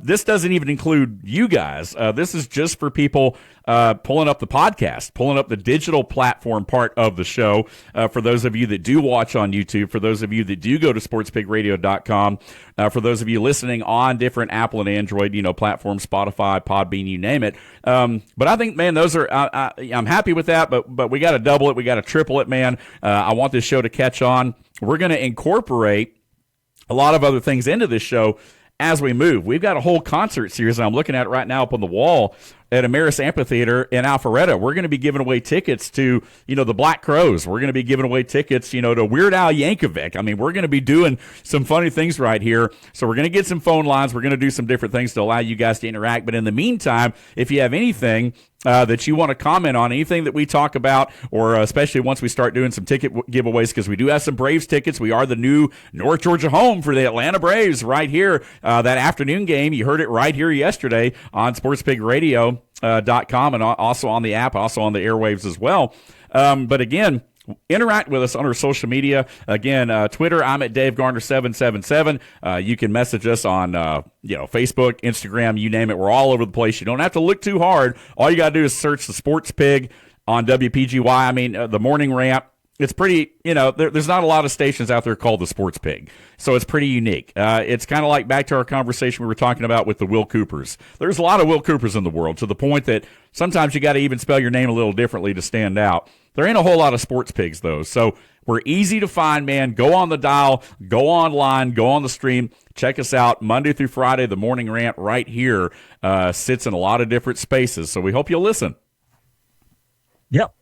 Speaker 3: this doesn't even include you guys. This is just for people pulling up the podcast, pulling up the digital platform part of the show. For those of you that do watch on YouTube, for those of you that do go to sportspigradio.com, for those of you listening on different Apple and Android, platforms, Spotify, Podbean, you name it. But I think, man, those are, I'm happy with that, but we got to double it. We got to triple it, man. I want this show to catch on. We're going to incorporate a lot of other things into this show as we move. We've got a whole concert series, and I'm looking at it right now up on the wall at Ameris Amphitheater in Alpharetta. We're going to be giving away tickets to, the Black Crowes. We're going to be giving away tickets, to Weird Al Yankovic. I mean, we're going to be doing some funny things right here. So we're going to get some phone lines. We're going to do some different things to allow you guys to interact. But in the meantime, if you have anything that you want to comment on, anything that we talk about, or especially once we start doing some ticket giveaways, because we do have some Braves tickets. We are the new North Georgia home for the Atlanta Braves right here. That afternoon game, you heard it right here yesterday on SportsPigRadio.com and also on the app, also on the airwaves as well. But again, interact with us on our social media. Again, Twitter, I'm at DaveGarner777. You can message us on, Facebook, Instagram, you name it. We're all over the place. You don't have to look too hard. All you got to do is search the Sports Pig on WPGY. I mean, the Morning Rant. It's pretty, there's not a lot of stations out there called the Sports Pig, so it's pretty unique. It's kind of like back to our conversation we were talking about with the Will Coopers. There's a lot of Will Coopers in the world, to the point that sometimes you got to even spell your name a little differently to stand out. There ain't a whole lot of Sports Pigs, though, so we're easy to find, man. Go on the dial, go online, go on the stream. Check us out Monday through Friday. The Morning Rant right here sits in a lot of different spaces, so we hope you'll listen.
Speaker 4: Yep.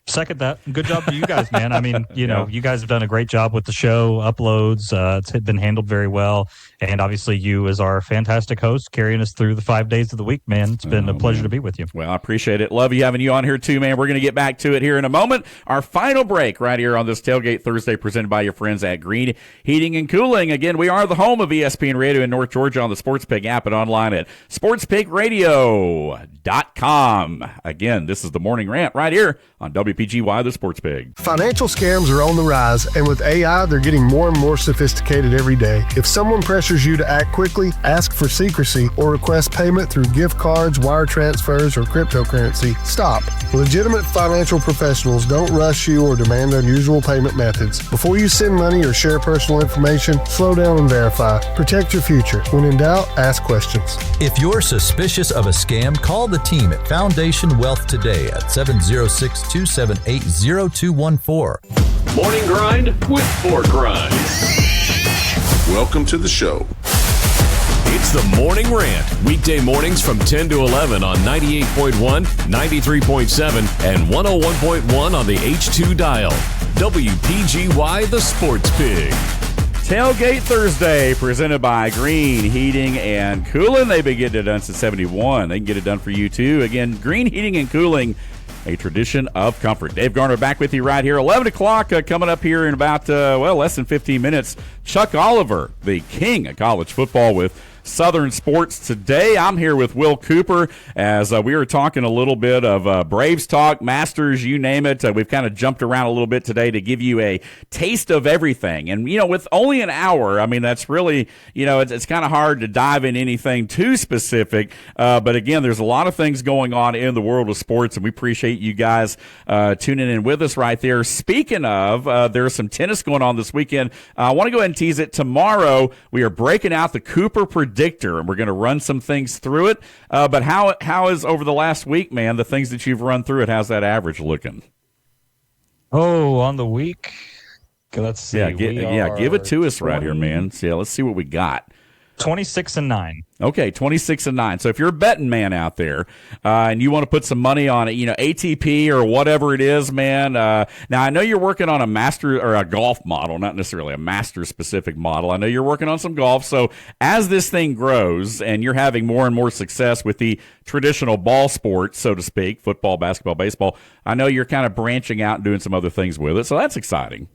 Speaker 4: Second that. Good job to you guys, man. I mean, you guys have done a great job with the show, uploads. It's been handled very well. And obviously you as our fantastic host carrying us through the 5 days of the week, man. It's been a pleasure to be with you.
Speaker 3: Well, I appreciate it. Love you having you on here too, man. We're going to get back to it here in a moment. Our final break right here on this Tailgate Thursday presented by your friends at Green Heating and Cooling. Again, we are the home of ESPN Radio in North Georgia on the Sports Pig app and online at SportsPigRadio.com. Again, this is the Morning Rant right here on WPGY, the Sports Pig.
Speaker 10: Financial scams are on the rise, and with AI, they're getting more and more sophisticated every day. If someone pressures you to act quickly, ask for secrecy, or request payment through gift cards, wire transfers, or cryptocurrency, stop. Legitimate financial professionals don't rush you or demand unusual payment methods. Before you send money or share personal information, slow down and verify. Protect your future. When in doubt, ask questions.
Speaker 11: If you're suspicious of a scam, call the team at Foundation Wealth today at 706-278-0214.
Speaker 1: Morning Grind with Pork Rinds.
Speaker 12: Welcome to the show.
Speaker 2: It's the Morning Rant, weekday mornings from 10 to 11 on 98.1, 93.7, and 101.1 on the H2 dial. WPGY, the Sports Pig.
Speaker 3: Tailgate Thursday, presented by Green Heating and Cooling. They've been getting it done since 71. They can get it done for you, too. Again, Green Heating and Cooling, a tradition of comfort. Dave Garner back with you right here. 11 o'clock coming up here in about, less than 15 minutes. Chuck Oliver, the king of college football with Southern Sports Today. I'm here with Will Cooper as we were talking a little bit of Braves talk, Masters, you name it. We've kind of jumped around a little bit today to give you a taste of everything. And, with only an hour, I mean, that's really, it's kind of hard to dive in anything too specific. But, again, there's a lot of things going on in the world of sports, and we appreciate you guys tuning in with us right there. Speaking of, there's some tennis going on this weekend. I want to go ahead and tease it. Tomorrow, we are breaking out the Cooper Predictor, and we're going to run some things through it. But how is over the last week, man, the things that you've run through it, how's that average looking?
Speaker 4: Oh, on the week? Let's see.
Speaker 3: Give it to us right here, man. So, let's see what we got.
Speaker 4: 26-9.
Speaker 3: Okay, 26-9. So if you're a betting man out there and you want to put some money on it, ATP or whatever it is, man. Now I know you're working on a master or a golf model, not necessarily a master specific model. I know you're working on some golf. So as this thing grows and you're having more and more success with the traditional ball sports, so to speak, football, basketball, baseball, I know you're kind of branching out and doing some other things with it. So that's exciting.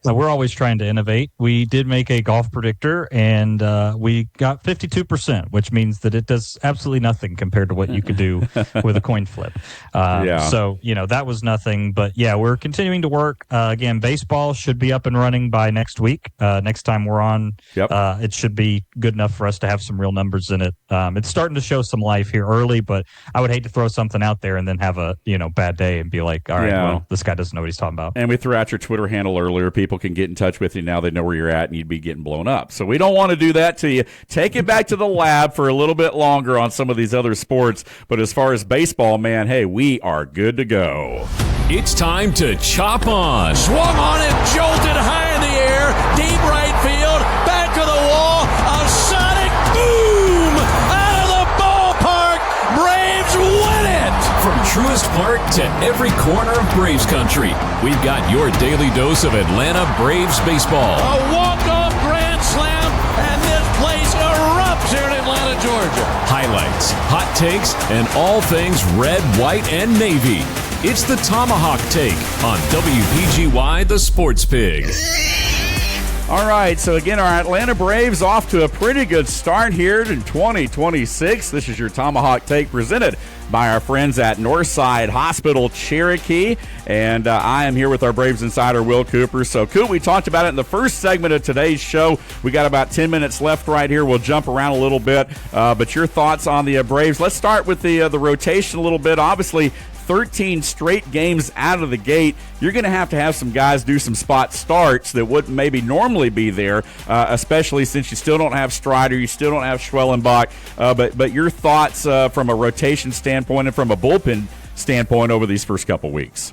Speaker 4: We're always trying to innovate. We did make a golf predictor, and we got 52%, which means that it does absolutely nothing compared to what you could do with a coin flip. So, that was nothing. But, yeah, we're continuing to work. Again, baseball should be up and running by next week. Next time we're on, it should be good enough for us to have some real numbers in it. It's starting to show some life here early, but I would hate to throw something out there and then have a bad day and be like, all right, well, this guy doesn't know what he's talking about.
Speaker 3: And we threw out your Twitter handle earlier. People can get in touch with you now. They know where you're at, and you'd be getting blown up. So we don't want to do that to you. Take it back to the lab for a little bit longer on some of these other sports. But as far as baseball, man, hey, we are good to go.
Speaker 2: It's time to chop on.
Speaker 13: Swung on and jolted high in the air. Deep right field. Back to the wall. A sonic boom out of the ballpark. Braves win it.
Speaker 2: From Truist Park to every corner of Braves country, we've got your daily dose of Atlanta Braves baseball.
Speaker 13: A walk-off grand slam, and this place erupts here in Atlanta, Georgia.
Speaker 2: Highlights, hot takes, and all things red, white, and navy. It's the Tomahawk Take on WPGY, the Sports Pig.
Speaker 3: All right, so again, our Atlanta Braves off to a pretty good start here in 2026. This is your Tomahawk Take presented by our friends at Northside Hospital Cherokee, and I am here with our Braves insider, Will Cooper. So, Coop, we talked about it in the first segment of today's show. We got about 10 minutes left right here. We'll jump around a little bit, but your thoughts on the Braves. Let's start with the rotation a little bit. Obviously, 13 straight games out of the gate. You're going to have some guys do some spot starts that wouldn't maybe normally be there, especially since you still don't have Strider, you still don't have Schwellenbach. But your thoughts from a rotation standpoint and from a bullpen standpoint over these first couple weeks?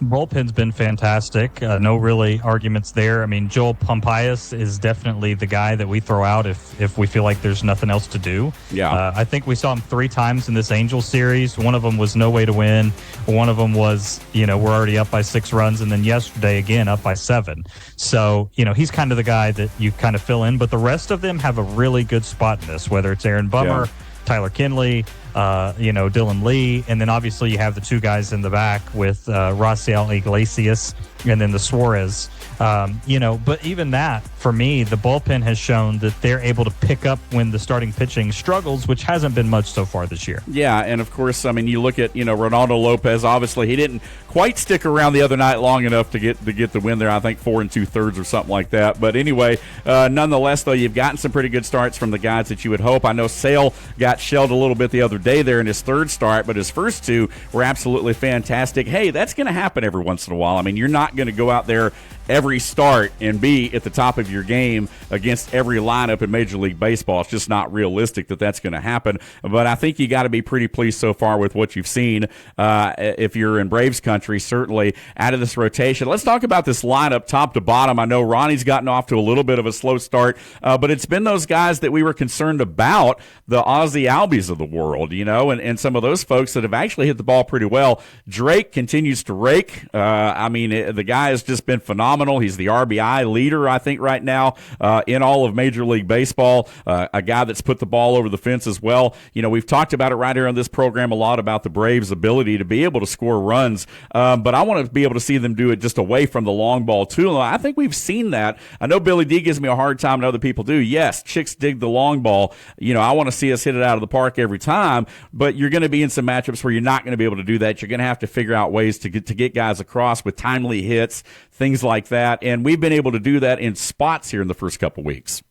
Speaker 4: Bullpen's been fantastic. No really arguments there. I mean, Joel Pompeius is definitely the guy that we throw out if we feel like there's nothing else to do.
Speaker 3: Yeah.
Speaker 4: I think we saw him 3 times in this Angels series. One of them was no way to win. One of them was, we're already up by 6 runs. And then yesterday, again, up by 7. So, he's kind of the guy that you kind of fill in. But the rest of them have a really good spot in this, whether it's Aaron Bummer, Tyler Kinley, Dylan Lee, and then obviously you have the 2 guys in the back with Raciel Iglesias and then the Suarez. But even that, for me, the bullpen has shown that they're able to pick up when the starting pitching struggles, which hasn't been much so far this year.
Speaker 3: Yeah, and of course, I mean, you look at, Ronaldo Lopez, obviously he didn't quite stick around the other night long enough to get the win there, I think 4 2/3 or something like that. But anyway, nonetheless, though, you've gotten some pretty good starts from the guys that you would hope. I know Sale got shelled a little bit the other day there in his 3rd start, but his first 2 were absolutely fantastic. Hey, that's going to happen every once in a while. I mean, you're not going to go out there every start and be at the top of your game against every lineup in Major League Baseball. It's just not realistic that that's going to happen. But I think you got to be pretty pleased so far with what you've seen if you're in Braves country, certainly out of this rotation. Let's talk about this lineup top to bottom. I know Ronnie's gotten off to a little bit of a slow start, but it's been those guys that we were concerned about, the Ozzie Albies of the world, and some of those folks that have actually hit the ball pretty well. Drake continues to rake. The guy has just been phenomenal. He's the RBI leader, I think, right now in all of Major League Baseball. A guy that's put the ball over the fence as well. We've talked about it right here on this program a lot about the Braves' ability to be able to score runs, but I want to be able to see them do it just away from the long ball, too. And I think we've seen that. I know Billy D gives me a hard time and other people do. Yes, chicks dig the long ball. I want to see us hit it out of the park every time, but you're going to be in some matchups where you're not going to be able to do that. You're going to have to figure out ways to get guys across with timely hits, things like that, and we've been able to do that in spots here in the first couple weeks.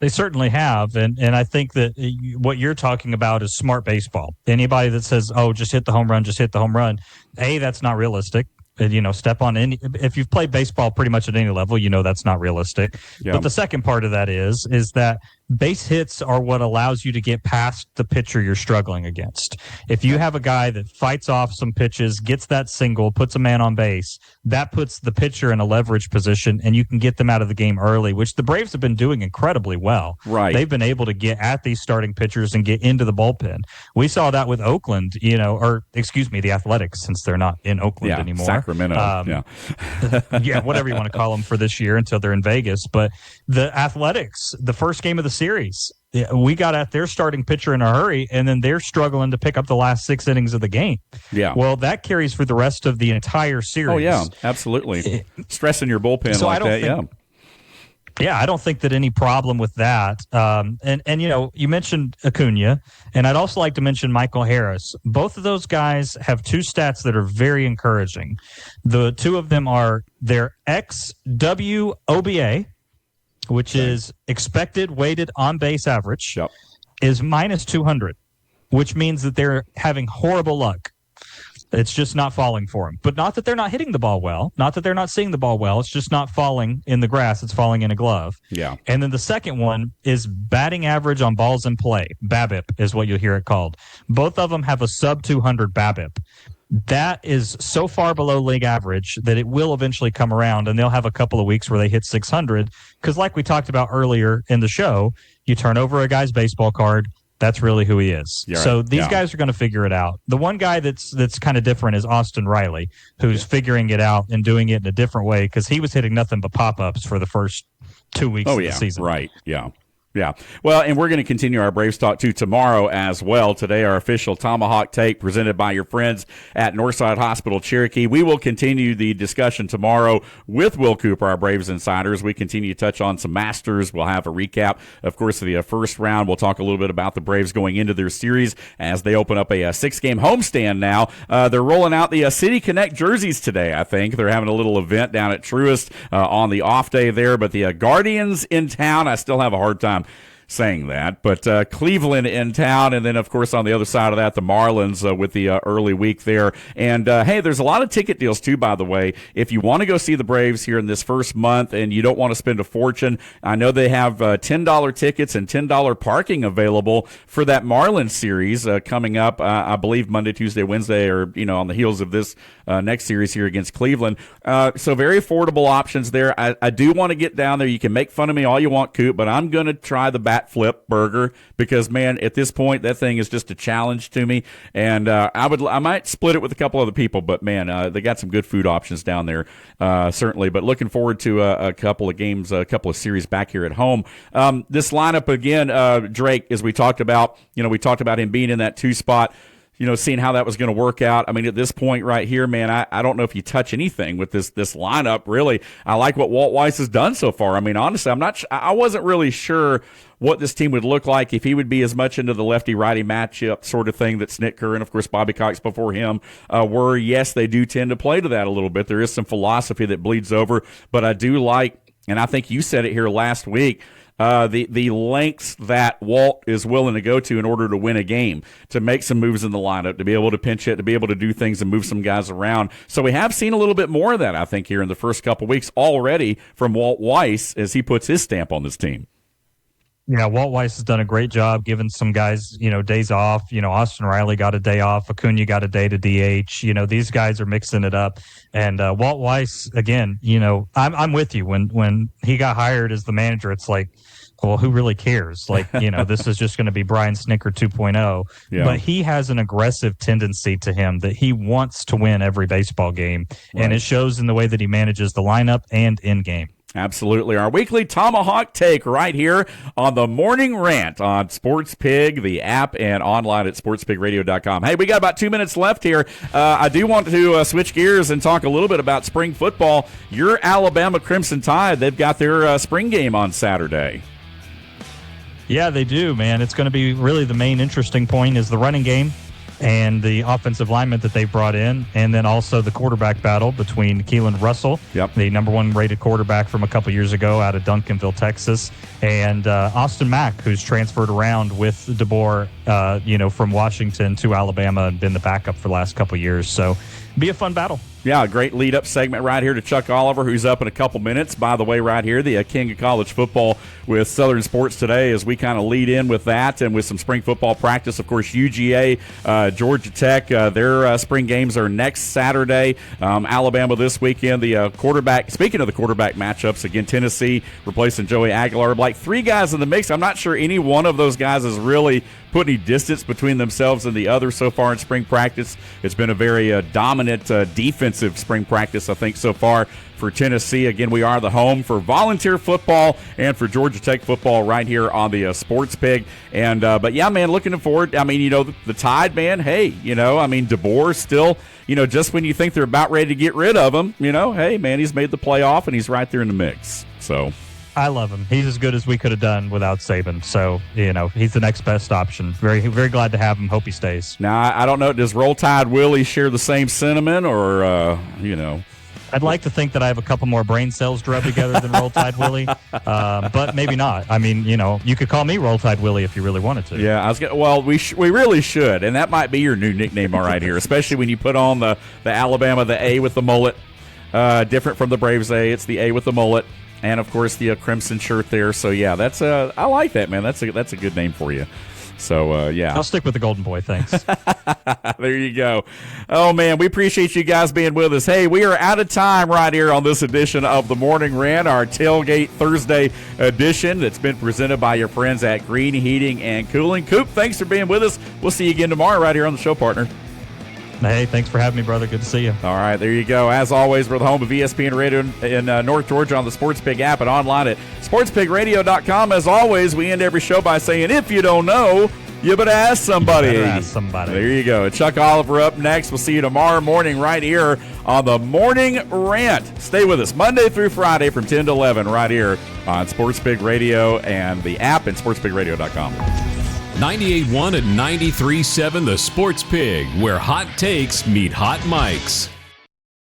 Speaker 4: They certainly have, and I think that what you're talking about is smart baseball. Anybody that says, just hit the home run, that's not realistic. Step on any. If you've played baseball pretty much at any level, that's not realistic. Yeah. But the second part of that is that base hits are what allows you to get past the pitcher you're struggling against. If you have a guy that fights off some pitches, gets that single, puts a man on base, that puts the pitcher in a leverage position, and you can get them out of the game early, which the Braves have been doing incredibly well.
Speaker 3: Right.
Speaker 4: They've been able to get at these starting pitchers and get into the bullpen. We saw that with Oakland, the Athletics, since they're not in Oakland anymore.
Speaker 3: Sacramento.
Speaker 4: Whatever you want to call them for this year until they're in Vegas. But the Athletics, the first game of the series. We got at their starting pitcher in a hurry, and then they're struggling to pick up the last 6 innings of the game.
Speaker 3: Yeah.
Speaker 4: Well, that carries for the rest of the entire series.
Speaker 3: Oh, yeah, absolutely. Stressing your bullpen so like that,
Speaker 4: Yeah, I don't think that any problem with that. And you mentioned Acuna, and I'd also like to mention Michael Harris. Both of those guys have 2 stats that are very encouraging. The 2 of them are their XWOBA, which is expected weighted on base average, is minus 200, which means that they're having horrible luck. It's just not falling for them. But not that they're not hitting the ball well, not that they're not seeing the ball well. It's just not falling in the grass. It's falling in a glove.
Speaker 3: Yeah.
Speaker 4: And then the second one is batting average on balls in play. BABIP is what you'll hear it called. Both of them have a sub 200 BABIP. That is so far below league average that it will eventually come around, and they'll have a couple of weeks where they hit 600. Because like we talked about earlier in the show, you turn over a guy's baseball card, that's really who he is.
Speaker 3: You're
Speaker 4: so
Speaker 3: right.
Speaker 4: these guys are going to figure it out. The one guy that's kind of different is Austin Riley, who's figuring it out and doing it in a different way because he was hitting nothing but pop-ups for the first 2 weeks of the season.
Speaker 3: Right, yeah. Yeah. Well, and we're going to continue our Braves talk too tomorrow as well. Today, our official Tomahawk take presented by your friends at Northside Hospital Cherokee. We will continue the discussion tomorrow with Will Cooper, our Braves insiders. We continue to touch on some Masters. We'll have a recap, of course, of the first round. We'll talk a little bit about the Braves going into their series as they open up a 6-game homestand now. They're rolling out the City Connect jerseys today, I think. They're having a little event down at Truist on the off day there. But the Guardians in town, I still have a hard time saying that, but Cleveland in town, and then of course on the other side of that, the Marlins with the early week there. And hey, there's a lot of ticket deals too, by the way. If you want to go see the Braves here in this first month and you don't want to spend a fortune, I know they have $10 tickets and $10 parking available for that Marlins series coming up, I believe Monday, Tuesday, Wednesday, or on the heels of this next series here against Cleveland. So very affordable options there. I do want to get down there. You can make fun of me all you want, Coop, but I'm going to try the bat flip burger because, man, at this point, that thing is just a challenge to me. And I might split it with a couple other people, but, man, they got some good food options down there, certainly. But looking forward to a couple of games, a couple of series back here at home. This lineup, again, Drake, as we talked about, we talked about him being in that 2 spot. Seeing how that was going to work out. I mean, at this point right here, man, I don't know if you touch anything with this lineup, really. I like what Walt Weiss has done so far. I mean, honestly, I wasn't really sure what this team would look like, if he would be as much into the lefty-righty matchup sort of thing that Snitker and, of course, Bobby Cox before him were. Yes, they do tend to play to that a little bit. There is some philosophy that bleeds over, but I do like, and I think you said it here last week, the lengths that Walt is willing to go to in order to win a game, to make some moves in the lineup, to be able to pinch it, to be able to do things and move some guys around. So we have seen a little bit more of that, I think, here in the first couple weeks already from Walt Weiss as he puts his stamp on this team.
Speaker 4: Yeah, Walt Weiss has done a great job giving some guys, days off. Austin Riley got a day off. Acuna got a day to DH. These guys are mixing it up. And Walt Weiss, again, I'm with you. When he got hired as the manager, it's like, well, who really cares? Like, this is just going to be Brian Snitker 2.0. Yeah. But he has an aggressive tendency to him that he wants to win every baseball game. Right. And it shows in the way that he manages the lineup and in game.
Speaker 3: Absolutely. Our weekly Tomahawk take right here on the Morning Rant on Sports Pig, the app, and online at sportspigradio.com. Hey, we got about 2 minutes left here. I do want to switch gears and talk a little bit about spring football. Your Alabama Crimson Tide, they've got their spring game on Saturday.
Speaker 4: Yeah, they do, man. It's going to be really the main interesting point is the running game and the offensive lineman that they brought in, and then also the quarterback battle between Keelan Russell, the number 1 rated quarterback from a couple years ago out of Duncanville, Texas, and Austin Mack, who's transferred around with DeBoer, from Washington to Alabama and been the backup for the last couple years. So be a fun battle.
Speaker 3: Yeah, a great lead-up segment right here to Chuck Oliver, who's up in a couple minutes. By the way, right here, the king of college football with Southern Sports Today as we kind of lead in with that and with some spring football practice. Of course, UGA, Georgia Tech, their spring games are next Saturday. Alabama this weekend. The quarterback, speaking of the quarterback matchups, again, Tennessee replacing Joey Aguilar. Like 3 guys in the mix. I'm not sure any one of those guys has really put any distance between themselves and the other so far in spring practice. It's been a very dominant defense offensive spring practice, I think, so far for Tennessee. Again, we are the home for volunteer football and for Georgia Tech football right here on the Sports Pig. And but yeah, man, looking forward. I mean, the Tide, man. Hey, I mean, DeBoer still, just when you think they're about ready to get rid of him, hey, man, he's made the playoff and he's right there in the mix. So
Speaker 4: I love him. He's as good as we could have done without Saban. So, he's the next best option. Very, very glad to have him. Hope he stays.
Speaker 3: Now, I don't know. Does Roll Tide Willie share the same sentiment or,
Speaker 4: I'd like to think that I have a couple more brain cells to rub together than Roll Tide Willie, but maybe not. I mean, you could call me Roll Tide Willie if you really wanted to.
Speaker 3: Yeah, we really should, and that might be your new nickname all right here, especially when you put on the Alabama, the A with the mullet, different from the Braves A. It's the A with the mullet, and of course the crimson shirt there. So yeah, that's I like that, man. That's a good name for you. So, yeah.
Speaker 4: I'll stick with the Golden Boy, thanks.
Speaker 3: There you go. Oh, man, we appreciate you guys being with us. Hey, we are out of time right here on this edition of the Morning Rant, our Tailgate Thursday edition that's been presented by your friends at Green Heating and Cooling. Coop, thanks for being with us. We'll see you again tomorrow right here on the show, partner.
Speaker 4: Hey, thanks for having me, brother. Good to see you.
Speaker 3: All right, there you go. As always, we're the home of ESPN Radio in North Georgia on the Sports Pig app and online at sportspigradio.com. As always, we end every show by saying, if you don't know, you better ask somebody. There you go. Chuck Oliver up next. We'll see you tomorrow morning right here on the Morning Rant. Stay with us Monday through Friday from 10 to 11 right here on Sports Pig Radio and the app and sportspigradio.com.
Speaker 2: 98.1 and 93.7 The Sports Pig, where hot takes meet hot mics.